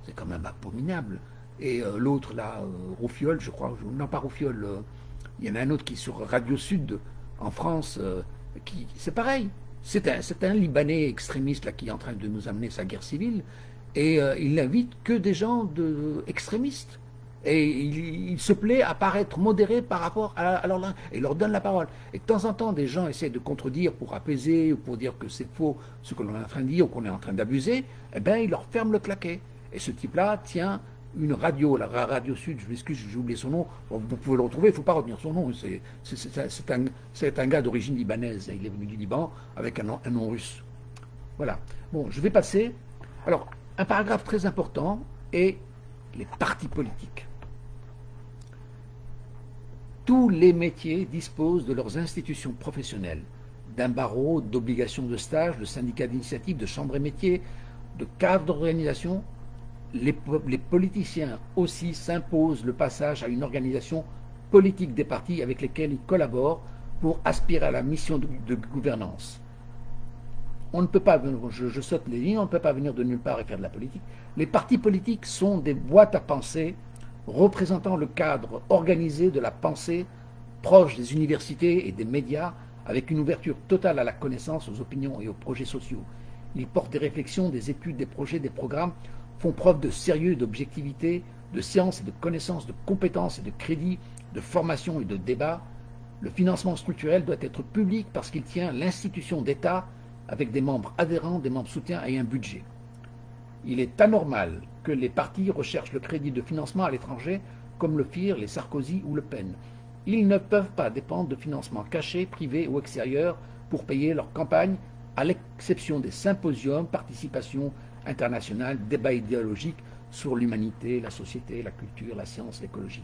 Speaker 1: c'est quand même abominable. Et l'autre, là, Rouffiol, je crois, non pas Rouffiol, il y en a un autre qui est sur Radio Sud en France, c'est pareil. C'est un Libanais extrémiste là, qui est en train de nous amener sa guerre civile, et il n'invite que des gens extrémistes. Et il se plaît à paraître modéré par rapport à leur langue, et il leur donne la parole. Et de temps en temps, des gens essaient de contredire pour apaiser, ou pour dire que c'est faux ce que l'on est en train de dire, ou qu'on est en train d'abuser, eh bien, il leur ferme le claquet. Et ce type-là tient une radio, la Radio Sud, je m'excuse, j'ai oublié son nom, bon, vous pouvez le retrouver, il ne faut pas retenir son nom, c'est un gars d'origine libanaise, il est venu du Liban avec un nom russe. Voilà. Bon, je vais passer. Alors, un paragraphe très important est les partis politiques. Tous les métiers disposent de leurs institutions professionnelles, d'un barreau, d'obligations de stage, de syndicats d'initiative, de chambres et métiers, de cadres d'organisation. Les politiciens aussi s'imposent le passage à une organisation politique des partis avec lesquels ils collaborent pour aspirer à la mission de gouvernance. On ne peut pas, je saute les lignes, on ne peut pas venir de nulle part et faire de la politique. Les partis politiques sont des boîtes à pensée représentant le cadre organisé de la pensée proche des universités et des médias avec une ouverture totale à la connaissance, aux opinions et aux projets sociaux. Ils portent des réflexions, des études, des projets, des programmes, font preuve de sérieux, d'objectivité, de science et de connaissance, de compétences et de crédit, de formation et de débat. Le financement structurel doit être public parce qu'il tient l'institution d'État avec des membres adhérents, des membres soutiens et un budget. Il est anormal que les partis recherchent le crédit de financement à l'étranger, comme le firent les Sarkozy ou Le Pen. Ils ne peuvent pas dépendre de financements cachés, privés ou extérieurs pour payer leur campagne, à l'exception des symposiums, participations internationales, débats idéologiques sur l'humanité, la société, la culture, la science, l'écologie.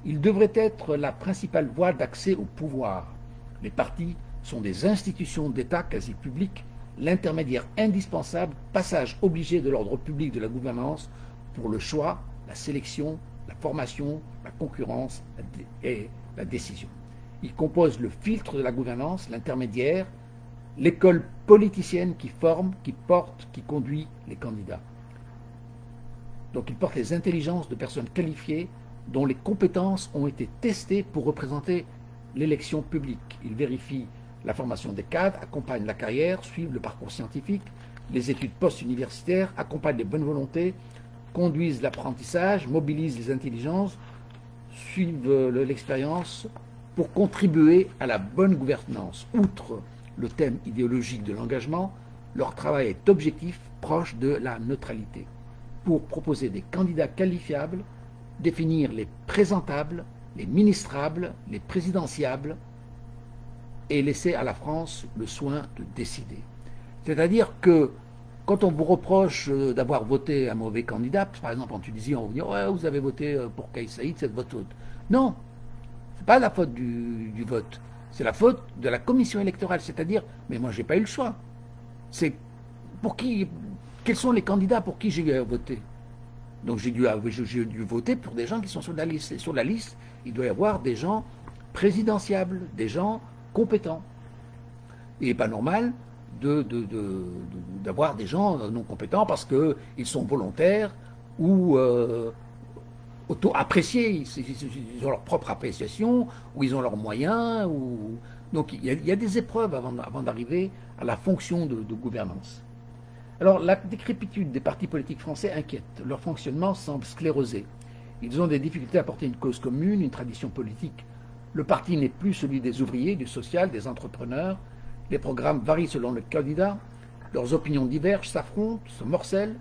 Speaker 1: Ils devraient être la principale voie d'accès au pouvoir. Les partis sont des institutions d'État quasi publiques, l'intermédiaire indispensable, passage obligé de l'ordre public de la gouvernance pour le choix, la sélection, la formation, la concurrence et la décision. Ils composent le filtre de la gouvernance, l'intermédiaire, l'école politicienne qui forme, qui porte, qui conduit les candidats. Donc ils portent les intelligences de personnes qualifiées dont les compétences ont été testées pour représenter l'élection publique. Ils vérifient la formation des cadres, accompagnent la carrière, suivent le parcours scientifique, les études post-universitaires, accompagnent les bonnes volontés, conduisent l'apprentissage, mobilisent les intelligences, suivent l'expérience pour contribuer à la bonne gouvernance. Outre le thème idéologique de l'engagement, leur travail est objectif, proche de la neutralité, pour proposer des candidats qualifiables, définir les présentables, les ministrables, les présidentiables, et laisser à la France le soin de décider. C'est-à-dire que quand on vous reproche d'avoir voté un mauvais candidat, par exemple en Tunisie, on va vous dire ouais, vous avez voté pour Kais Saïd, c'est votre faute. Non, ce n'est pas la faute du vote, c'est la faute de la commission électorale, c'est-à-dire, mais moi j'ai pas eu le choix. C'est pour qui, quels sont les candidats pour qui j'ai voté? Donc j'ai dû voter pour des gens qui sont sur la liste. Et sur la liste, il doit y avoir des gens présidentiables, des gens compétents. Il n'est pas normal d'avoir des gens non compétents parce qu'ils sont volontaires ou auto-appréciés. Ils ont leur propre appréciation, ou ils ont leurs moyens. Donc il y a des épreuves avant d'arriver à la fonction de gouvernance. Alors la décrépitude des partis politiques français inquiète. Leur fonctionnement semble sclérosé. Ils ont des difficultés à porter une cause commune, une tradition politique. Le parti n'est plus celui des ouvriers, du social, des entrepreneurs. Les programmes varient selon le candidat. Leurs opinions divergent, s'affrontent, se morcellent.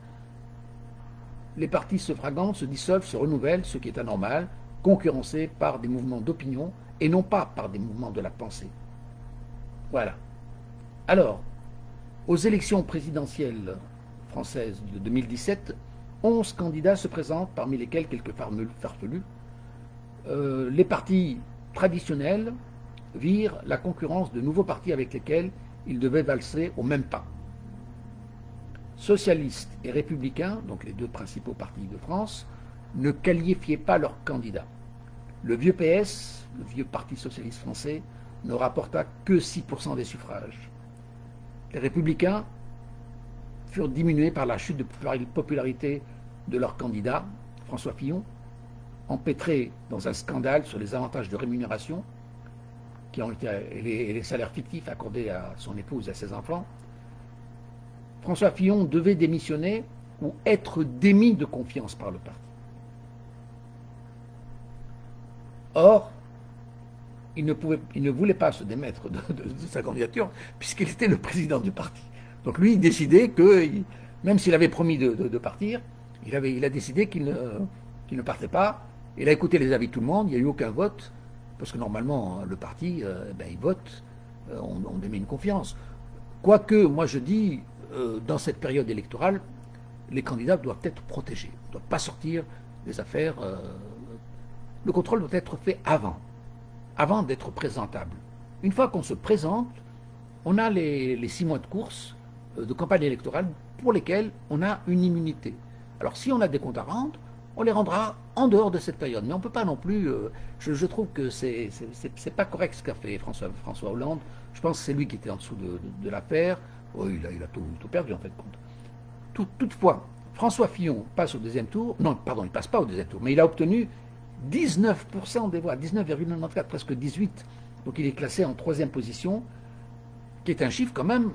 Speaker 1: Les partis se fragantent, se dissolvent, se renouvellent, ce qui est anormal, concurrencés par des mouvements d'opinion et non pas par des mouvements de la pensée. Voilà. Alors, aux élections présidentielles françaises de 2017, 11 candidats se présentent, parmi lesquels quelques farfelus. Les partis traditionnels virent la concurrence de nouveaux partis avec lesquels ils devaient valser au même pas. Socialistes et républicains, donc les deux principaux partis de France, ne qualifiaient pas leurs candidats. Le vieux PS, le vieux Parti socialiste français, ne rapporta que 6% des suffrages. Les républicains furent diminués par la chute de popularité de leur candidat, François Fillon, empêtré dans un scandale sur les avantages de rémunération et les salaires fictifs accordés à son épouse et à ses enfants. François Fillon devait démissionner ou être démis de confiance par le parti. Or, il ne voulait pas se démettre de sa candidature puisqu'il était le président du parti. Donc lui, il décidait que, même s'il avait promis de partir, il a décidé qu'il qui ne partait pas. Il a écouté les avis de tout le monde, il n'y a eu aucun vote, parce que normalement, le parti, il vote, on émet une confiance. Quoique, moi je dis, dans cette période électorale, les candidats doivent être protégés, ne doivent pas sortir des affaires. Le contrôle doit être fait avant d'être présentable. Une fois qu'on se présente, on a les 6 mois de course de campagne électorale pour lesquels on a une immunité. Alors si on a des comptes à rendre, on les rendra en dehors de cette période. Mais on ne peut pas non plus... je trouve que c'est pas correct ce qu'a fait François Hollande. Je pense que c'est lui qui était en dessous de l'affaire. Oh, il a tout perdu en fait compte. Toutefois, François Fillon passe au deuxième tour. Non, pardon, il ne passe pas au deuxième tour, mais il a obtenu 19% des voix, 19,94, presque 18%. Donc il est classé en 3e position, qui est un chiffre quand même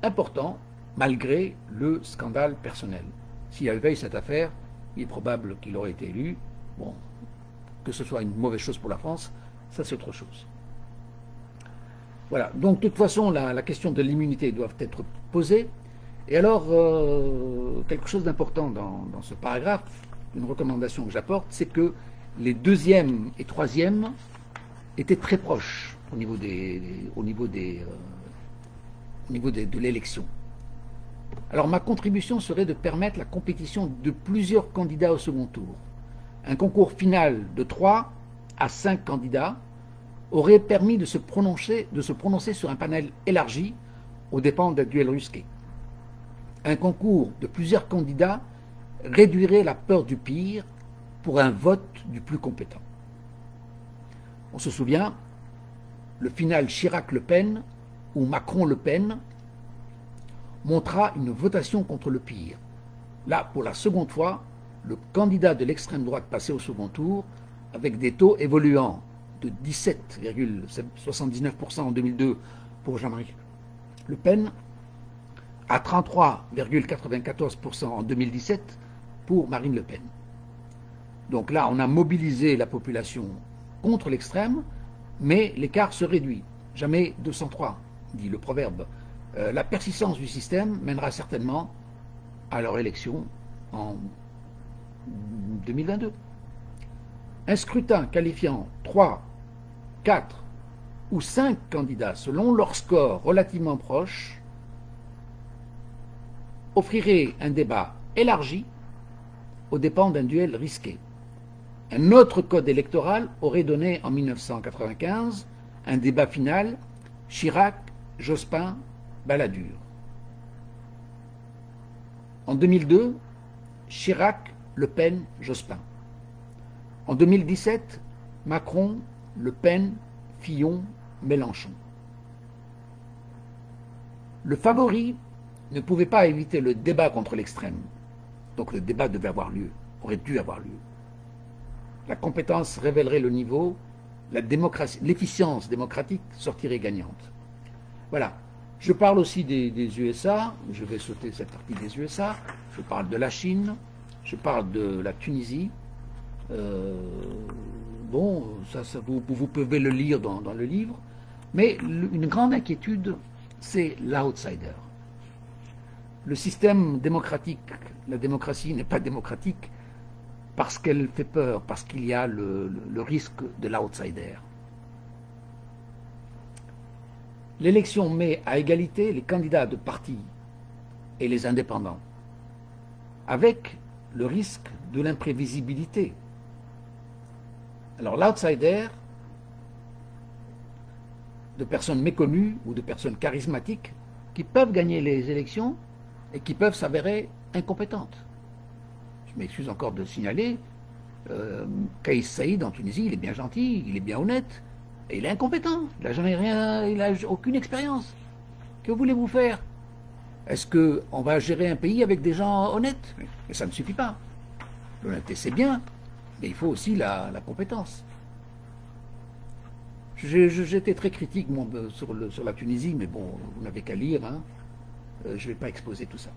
Speaker 1: important, malgré le scandale personnel. S'il y avait eu cette affaire, il est probable qu'il aurait été élu. Bon, que ce soit une mauvaise chose pour la France, ça c'est autre chose. Voilà, donc de toute façon, la question de l'immunité doit être posée. Et alors, quelque chose d'important dans ce paragraphe, une recommandation que j'apporte, c'est que les 2e et 3e étaient très proches au niveau de l'élection. Alors ma contribution serait de permettre la compétition de plusieurs candidats au second tour. Un concours final de 3 à 5 candidats aurait permis de se prononcer sur un panel élargi aux dépens d'un duel risqué. Un concours de plusieurs candidats réduirait la peur du pire pour un vote du plus compétent. On se souvient, le final Chirac-Le Pen ou Macron-Le Pen montra une votation contre le pire. Là, pour la seconde fois, le candidat de l'extrême droite passait au second tour avec des taux évoluant de 17,79% en 2002 pour Jean-Marie Le Pen à 33,94% en 2017 pour Marine Le Pen. Donc là, on a mobilisé la population contre l'extrême, mais l'écart se réduit. Jamais 203, dit le proverbe. La persistance du système mènera certainement à leur élection en 2022. Un scrutin qualifiant 3, 4 ou 5 candidats selon leur score relativement proche offrirait un débat élargi aux dépens d'un duel risqué. Un autre code électoral aurait donné en 1995 un débat final Chirac, Jospin, Balladur. En 2002, Chirac, Le Pen, Jospin. En 2017, Macron, Le Pen, Fillon, Mélenchon. Le favori ne pouvait pas éviter le débat contre l'extrême. Donc le débat devait avoir lieu, aurait dû avoir lieu. La compétence révélerait le niveau, l'efficience démocratique sortirait gagnante. Voilà. Je parle aussi des USA, je vais sauter cette partie des USA, je parle de la Chine, je parle de la Tunisie. Bon, vous pouvez le lire dans le livre, mais une grande inquiétude, c'est l'outsider. Le système démocratique, la démocratie n'est pas démocratique parce qu'elle fait peur, parce qu'il y a le risque de l'outsider. L'élection met à égalité les candidats de partis et les indépendants, avec le risque de l'imprévisibilité. Alors l'outsider, de personnes méconnues ou de personnes charismatiques, qui peuvent gagner les élections et qui peuvent s'avérer incompétentes. Je m'excuse encore de signaler, Kais Saïd en Tunisie, il est bien gentil, il est bien honnête, et il est incompétent, il n'a jamais rien, il n'a aucune expérience. Que voulez-vous faire? Est-ce qu'on va gérer un pays avec des gens honnêtes? Mais ça ne suffit pas. L'honnêteté c'est bien, mais il faut aussi la compétence. J'étais très critique sur la Tunisie, mais bon, vous n'avez qu'à lire, hein. Je ne vais pas exposer tout ça.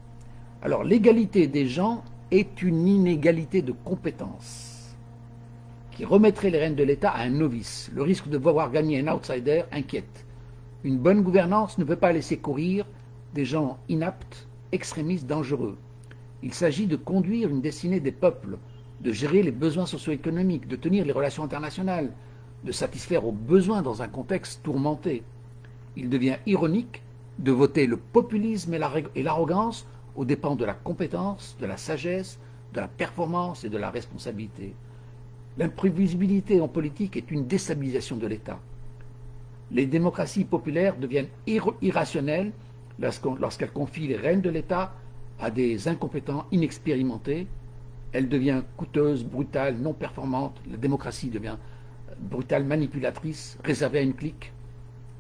Speaker 1: Alors, l'égalité des gens est une inégalité de compétences qui remettrait les rênes de l'État à un novice. Le risque de voir gagner un outsider inquiète. Une bonne gouvernance ne peut pas laisser courir des gens inaptes, extrémistes, dangereux. Il s'agit de conduire une destinée des peuples, de gérer les besoins socio-économiques, de tenir les relations internationales, de satisfaire aux besoins dans un contexte tourmenté. Il devient ironique de voter le populisme et l'arrogance aux dépens de la compétence, de la sagesse, de la performance et de la responsabilité. L'imprévisibilité en politique est une déstabilisation de l'État. Les démocraties populaires deviennent irrationnelles lorsqu'elles confient les rênes de l'État à des incompétents inexpérimentés. Elle devient coûteuse, brutale, non performante. La démocratie devient brutale, manipulatrice, réservée à une clique.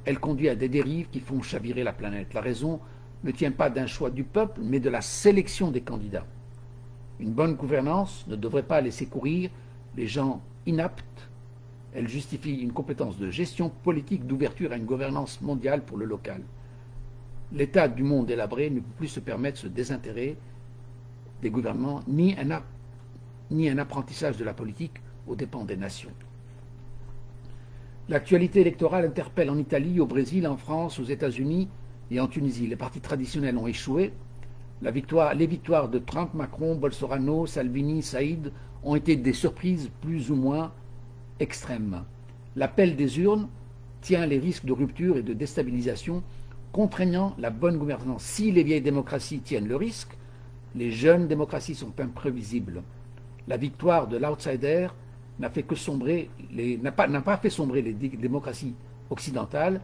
Speaker 1: Elle conduit à des dérives qui font chavirer la planète. La raison ne tient pas d'un choix du peuple, mais de la sélection des candidats. Une bonne gouvernance ne devrait pas laisser courir les gens inaptes. Elle justifie une compétence de gestion politique d'ouverture à une gouvernance mondiale pour le local. L'état du monde délabré ne peut plus se permettre ce désintérêt des gouvernements, ni un apprentissage de la politique aux dépens des nations. L'actualité électorale interpelle en Italie, au Brésil, en France, aux États-Unis et en Tunisie. Les partis traditionnels ont échoué. Les victoires de Trump, Macron, Bolsonaro, Salvini, Saïd ont été des surprises plus ou moins extrêmes. L'appel des urnes tient les risques de rupture et de déstabilisation, contraignant la bonne gouvernance. Si les vieilles démocraties tiennent le risque, les jeunes démocraties sont imprévisibles. La victoire de l'outsider n'a pas fait sombrer les démocraties occidentales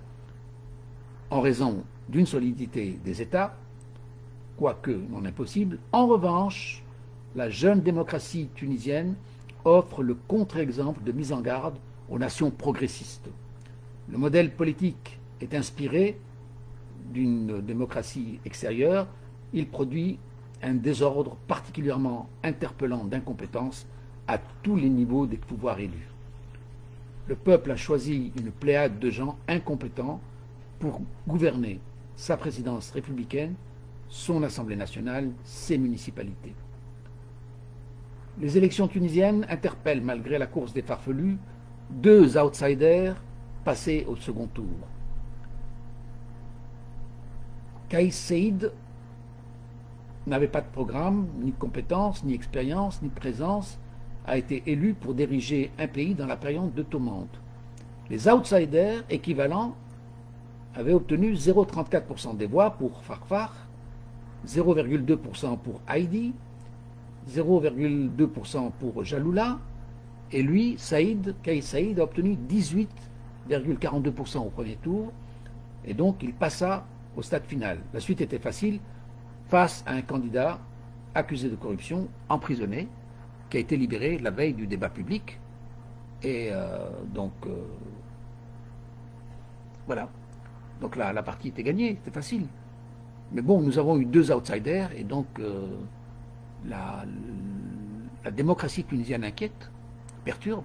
Speaker 1: en raison d'une solidité des États, quoique non impossible. En revanche, la jeune démocratie tunisienne offre le contre-exemple de mise en garde aux nations progressistes. Le modèle politique est inspiré d'une démocratie extérieure. Il produit un désordre particulièrement interpellant d'incompétence à tous les niveaux des pouvoirs élus. Le peuple a choisi une pléiade de gens incompétents pour gouverner sa présidence républicaine, son Assemblée nationale, ses municipalités. Les élections tunisiennes interpellent, malgré la course des farfelus, deux outsiders passés au second tour. Kais Saïd n'avait pas de programme, ni de compétences, ni expérience, ni présence, a été élu pour diriger un pays dans la période de tourmente. Les outsiders équivalents avaient obtenu 0,34% des voix pour Farfar, 0,2% pour Haïdi, 0,2% pour Jaloula, et lui, Kais Saïd, a obtenu 18,42% au premier tour, et donc il passa au stade final. La suite était facile, face à un candidat accusé de corruption, emprisonné, qui a été libéré la veille du débat public. Et voilà. Donc là, la partie était gagnée, c'était facile. Mais bon, nous avons eu deux outsiders, et donc la démocratie tunisienne inquiète, perturbe.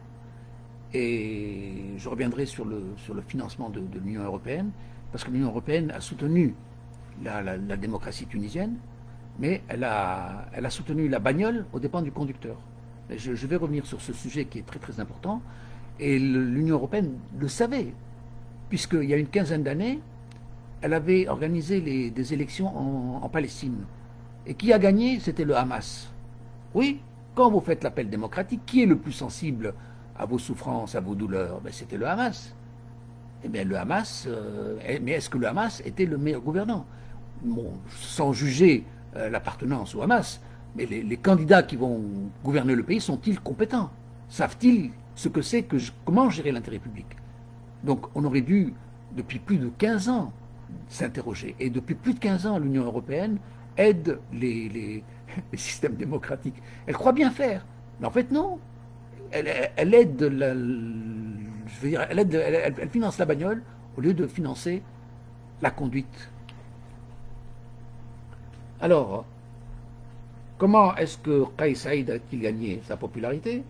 Speaker 1: Et je reviendrai sur le financement de l'Union européenne, parce que l'Union européenne a soutenu la démocratie tunisienne, mais elle a soutenu la bagnole aux dépens du conducteur. Je vais revenir sur ce sujet qui est très très important, et l'Union européenne le savait, puisqu'il y a une quinzaine d'années, elle avait organisé des élections en Palestine. Et qui a gagné? C'était le Hamas. Oui, quand vous faites l'appel démocratique, qui est le plus sensible à vos souffrances, à vos douleurs? C'était le Hamas. Eh bien, le Hamas, mais est-ce que le Hamas était le meilleur gouvernant? Bon, sans juger l'appartenance au Hamas, mais les candidats qui vont gouverner le pays sont-ils compétents? Savent-ils ce que c'est comment gérer l'intérêt public? Donc on aurait dû, depuis plus de 15 ans, s'interroger. Et depuis plus de 15 ans, l'Union européenne aide les systèmes démocratiques. Elle croit bien faire, mais en fait non. Elle aide, elle finance la bagnole au lieu de financer la conduite. Alors, comment est-ce que Kais Saïd a-t-il gagné sa popularité?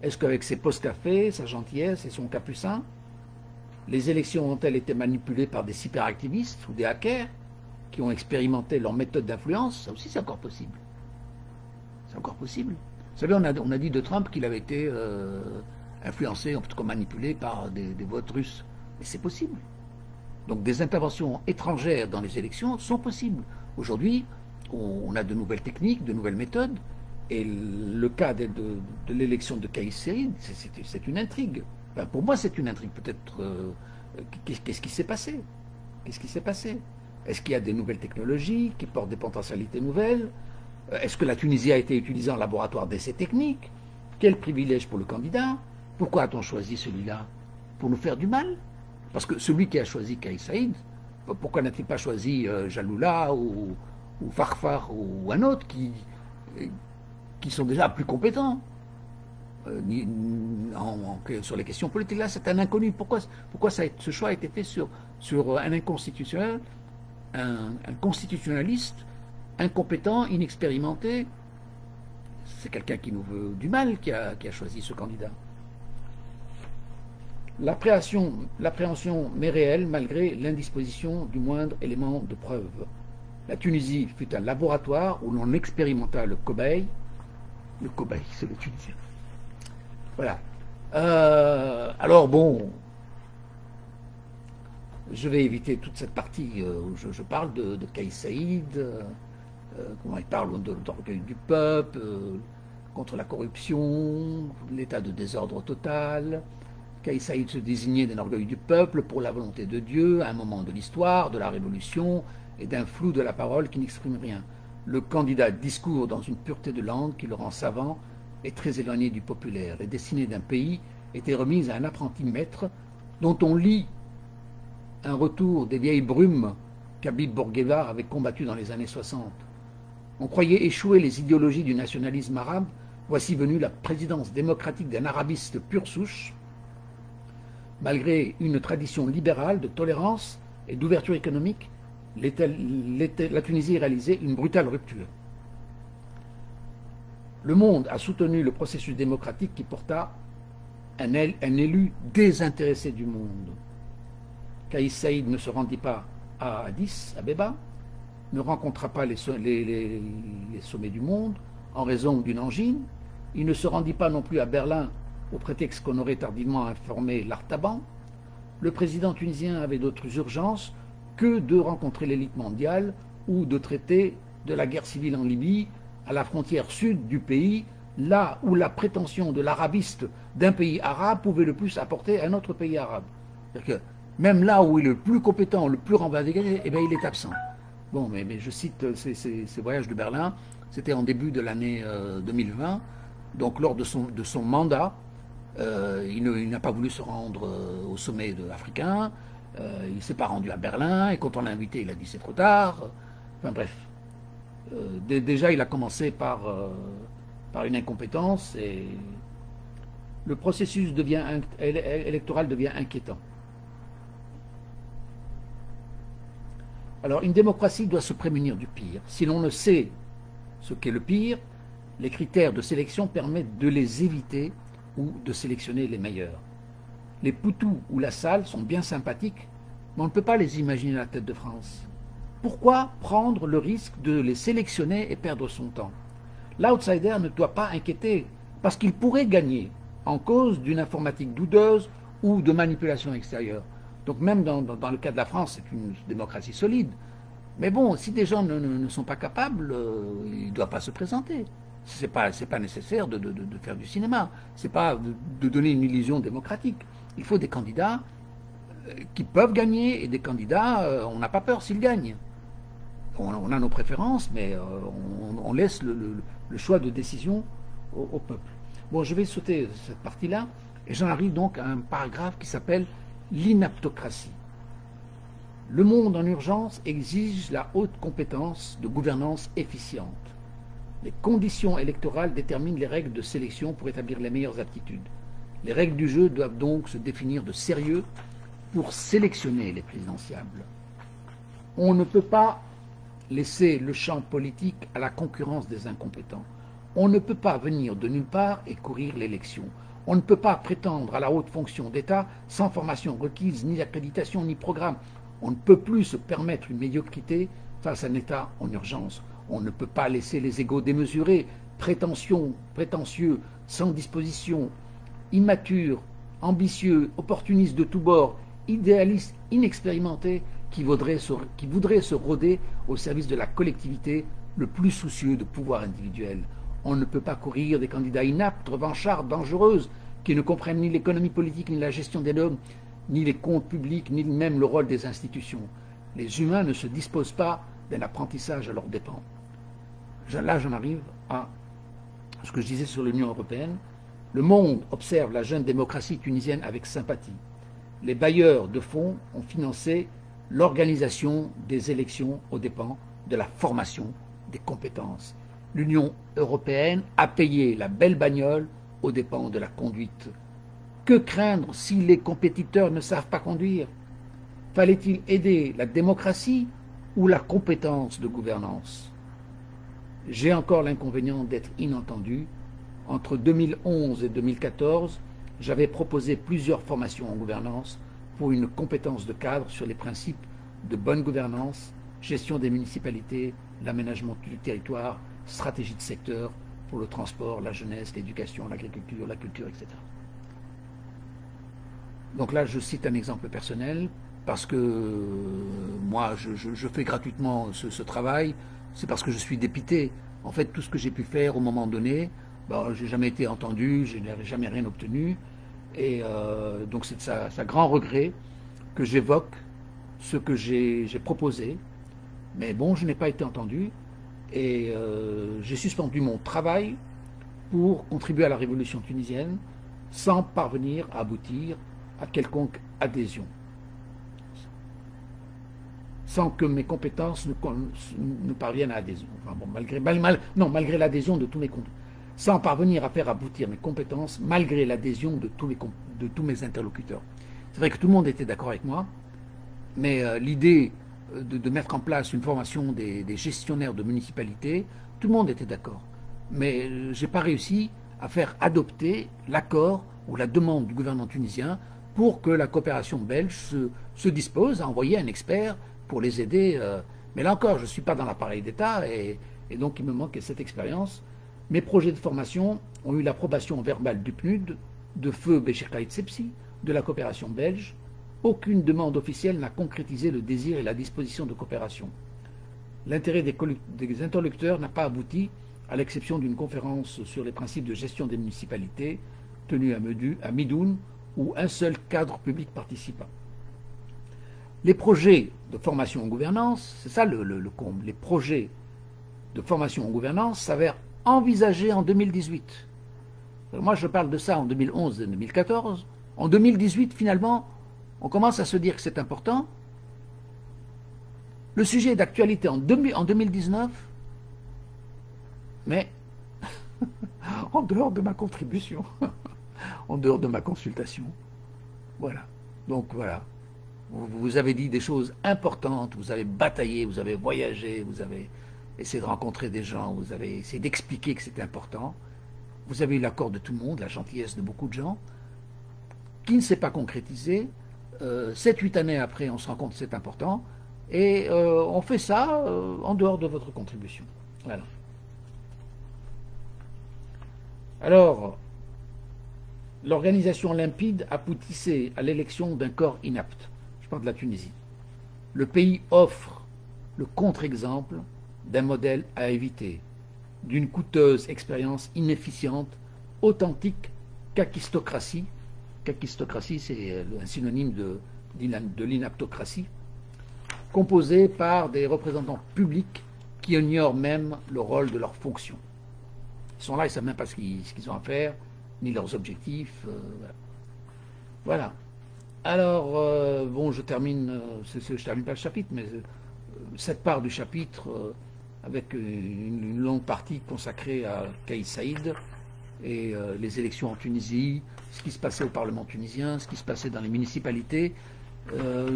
Speaker 1: Est-ce qu'avec ses post-cafés, sa gentillesse et son capucin? Les élections ont-elles été manipulées par des cyberactivistes ou des hackers qui ont expérimenté leur méthode d'influence? Ça aussi, c'est encore possible. C'est encore possible. Vous savez, on a dit de Trump qu'il avait été influencé, en tout cas manipulé par des votes russes. Mais c'est possible. Donc des interventions étrangères dans les élections sont possibles. Aujourd'hui, on a de nouvelles techniques, de nouvelles méthodes, Et le cas de l'élection de Kais Saied, c'est une intrigue. Enfin, pour moi, c'est une intrigue. Peut-être. Qu'est-ce qui s'est passé? Qu'est-ce qui s'est passé? Est-ce qu'il y a des nouvelles technologies qui portent des potentialités nouvelles? Est-ce que la Tunisie a été utilisée en laboratoire d'essais techniques? Quel privilège pour le candidat? Pourquoi a-t-on choisi celui-là? Pour nous faire du mal? Parce que celui qui a choisi Kais Saied, pourquoi n'a-t-il pas choisi Jaloula ou Farfar ou un autre qui sont déjà plus compétents sur les questions politiques? Là, c'est un inconnu. Pourquoi ce choix a été fait sur un inconstitutionnel, un constitutionnaliste incompétent, inexpérimenté? C'est quelqu'un qui nous veut du mal qui a choisi ce candidat. L'appréhension m'est réelle malgré l'indisposition du moindre élément de preuve. La Tunisie fut un laboratoire où l'on expérimenta le cobaye. Le cobaye, c'est le Tunisien. Voilà. Alors bon, je vais éviter toute cette partie où je parle de Kais Saied, comment il parle d'orgueil du peuple, contre la corruption, l'état de désordre total. Kais Saied se désignait d'un orgueil du peuple pour la volonté de Dieu à un moment de l'histoire, de la révolution et d'un flou de la parole qui n'exprime rien. Le candidat discourt dans une pureté de langue qui le rend savant et très éloigné du populaire. Les destinées d'un pays étaient remises à un apprenti maître dont on lit un retour des vieilles brumes qu'Habib Bourguiba avait combattu dans les années 60. On croyait échouer les idéologies du nationalisme arabe. Voici venue la présidence démocratique d'un arabiste pure souche, malgré une tradition libérale de tolérance et d'ouverture économique. La Tunisie réalisait une brutale rupture. Le monde a soutenu le processus démocratique qui porta un élu désintéressé du monde. Kais Saied ne se rendit pas à Addis Abeba, ne rencontra pas les sommets du monde en raison d'une angine. Il ne se rendit pas non plus à Berlin au prétexte qu'on aurait tardivement informé l'Artaban. Le président tunisien avait d'autres urgences que de rencontrer l'élite mondiale ou de traiter de la guerre civile en Libye, à la frontière sud du pays, là où la prétention de l'arabiste d'un pays arabe pouvait le plus apporter à un autre pays arabe. C'est-à-dire que même là où il est le plus compétent, le plus revendicatif, eh bien, il est absent. Bon, mais je cite ces voyages de Berlin, c'était en début de l'année 2020, donc lors de son mandat, il n'a pas voulu se rendre au sommet africain, il ne s'est pas rendu à Berlin, et quand on l'a invité, il a dit c'est trop tard. Enfin bref, déjà il a commencé par une incompétence, et le processus électoral devient inquiétant. Alors une démocratie doit se prémunir du pire. Si l'on ne sait ce qu'est le pire, les critères de sélection permettent de les éviter ou de sélectionner les meilleurs. Les Poutous ou la Salle sont bien sympathiques, mais on ne peut pas les imaginer à la tête de France. Pourquoi prendre le risque de les sélectionner et perdre son temps? L'outsider ne doit pas inquiéter, parce qu'il pourrait gagner en cause d'une informatique douteuse ou de manipulation extérieure. Donc même dans le cas de la France, c'est une démocratie solide. Mais bon, si des gens ne sont pas capables, ils ne doivent pas se présenter. C'est pas nécessaire de faire du cinéma. C'est pas de donner une illusion démocratique. Il faut des candidats qui peuvent gagner et des candidats, on n'a pas peur s'ils gagnent. On a nos préférences, mais on laisse le choix de décision au peuple. Bon, je vais sauter cette partie-là et j'en arrive donc à un paragraphe qui s'appelle l'inaptocratie. Le monde en urgence exige la haute compétence de gouvernance efficiente. Les conditions électorales déterminent les règles de sélection pour établir les meilleures aptitudes. Les règles du jeu doivent donc se définir de sérieux pour sélectionner les présidentiables. On ne peut pas laisser le champ politique à la concurrence des incompétents. On ne peut pas venir de nulle part et courir l'élection. On ne peut pas prétendre à la haute fonction d'État sans formation requise, ni accréditation, ni programme. On ne peut plus se permettre une médiocrité face à un État en urgence. On ne peut pas laisser les égos démesurés, prétentieux, sans disposition, immatures, ambitieux, opportunistes de tous bords, idéalistes, inexpérimentés, qui voudraient se rôder au service de la collectivité, le plus soucieux de pouvoir individuel. On ne peut pas courir des candidats inaptes, revanchards, dangereuses, qui ne comprennent ni l'économie politique, ni la gestion des normes, ni les comptes publics, ni même le rôle des institutions. Les humains ne se disposent pas d'un apprentissage à leurs dépens. Là, j'en arrive à ce que je disais sur l'Union européenne. Le monde observe la jeune démocratie tunisienne avec sympathie. Les bailleurs de fonds ont financé l'organisation des élections aux dépens de la formation des compétences. L'Union européenne a payé la belle bagnole aux dépens de la conduite. Que craindre si les compétiteurs ne savent pas conduire? Fallait-il aider la démocratie ou la compétence de gouvernance? J'ai encore l'inconvénient d'être inentendu. Entre 2011 et 2014, j'avais proposé plusieurs formations en gouvernance pour une compétence de cadre sur les principes de bonne gouvernance, gestion des municipalités, l'aménagement du territoire, stratégie de secteur pour le transport, la jeunesse, l'éducation, l'agriculture, la culture, etc. Donc là, je cite un exemple personnel parce que moi, je fais gratuitement ce travail. C'est parce que je suis dépité. En fait, tout ce que j'ai pu faire au moment donné, je n'ai jamais été entendu, je n'avais jamais rien obtenu. Et donc c'est ça grand regret que j'évoque ce que j'ai proposé. Mais bon, je n'ai pas été entendu. Et j'ai suspendu mon travail pour contribuer à la révolution tunisienne sans parvenir à aboutir à quelconque adhésion. Sans que mes compétences ne parviennent à adhésion. Enfin bon, malgré l'adhésion de tous mes compétences. Sans parvenir à faire aboutir mes compétences, malgré l'adhésion de tous mes interlocuteurs. C'est vrai que tout le monde était d'accord avec moi, mais l'idée de mettre en place une formation des gestionnaires de municipalités, tout le monde était d'accord. Mais je n'ai pas réussi à faire adopter l'accord ou la demande du gouvernement tunisien pour que la coopération belge se dispose à envoyer un expert pour les aider. Mais là encore, je ne suis pas dans l'appareil d'État et donc il me manque cette expérience. Mes projets de formation ont eu l'approbation verbale du PNUD, de feu Béchir Khalid Sepsi, de la coopération belge. Aucune demande officielle n'a concrétisé le désir et la disposition de coopération. L'intérêt des interlocuteurs n'a pas abouti, à l'exception d'une conférence sur les principes de gestion des municipalités tenue à Médoune, où un seul cadre public participa. Les projets de formation en gouvernance, c'est ça le comble, les projets de formation en gouvernance s'avèrent envisagés en 2018. Moi, je parle de ça en 2011 et 2014. En 2018, finalement, on commence à se dire que c'est important. Le sujet est d'actualité en 2019, mais en dehors de ma contribution, en dehors de ma consultation. Voilà. Donc voilà. Vous avez dit des choses importantes, vous avez bataillé, vous avez voyagé, vous avez essayé de rencontrer des gens, vous avez essayé d'expliquer que c'était important. Vous avez eu l'accord de tout le monde, la gentillesse de beaucoup de gens, qui ne s'est pas concrétisé. 7-8 années après, on se rend compte que c'est important, et on fait ça en dehors de votre contribution. Voilà. Alors, l'organisation limpide aboutissait à l'élection d'un corps inapte. Je parle de la Tunisie. Le pays offre le contre-exemple d'un modèle à éviter, d'une coûteuse expérience inefficiente, authentique kakistocratie. Kakistocratie, c'est un synonyme de l'inaptocratie, composée par des représentants publics qui ignorent même le rôle de leurs fonctions. Ils sont là, ils ne savent même pas ce qu'ils ont à faire, ni leurs objectifs. Voilà. Alors, bon, je termine pas le chapitre, mais cette part du chapitre, avec une longue partie consacrée à Kais Saïd et les élections en Tunisie, ce qui se passait au Parlement tunisien, ce qui se passait dans les municipalités,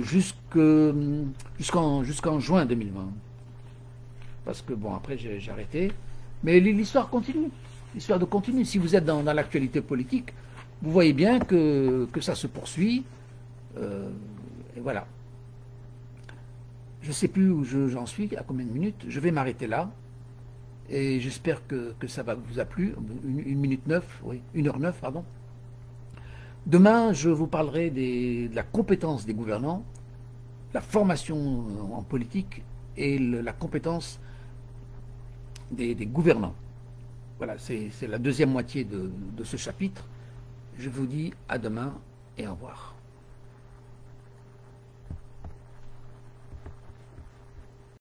Speaker 1: jusqu'en juin 2020. Parce que, bon, après, j'ai arrêté. Mais l'histoire continue. L'histoire continue. Si vous êtes dans l'actualité politique, vous voyez bien que ça se poursuit. Et voilà. Je ne sais plus où j'en suis, à combien de minutes. Je vais m'arrêter là. Et j'espère que ça vous a plu. 1 minute 9, oui, 1h09, pardon. Demain, je vous parlerai de la compétence des gouvernants, la formation en politique et la compétence des gouvernants. voilà, c'est la deuxième moitié de ce chapitre. Je vous dis à demain et au revoir.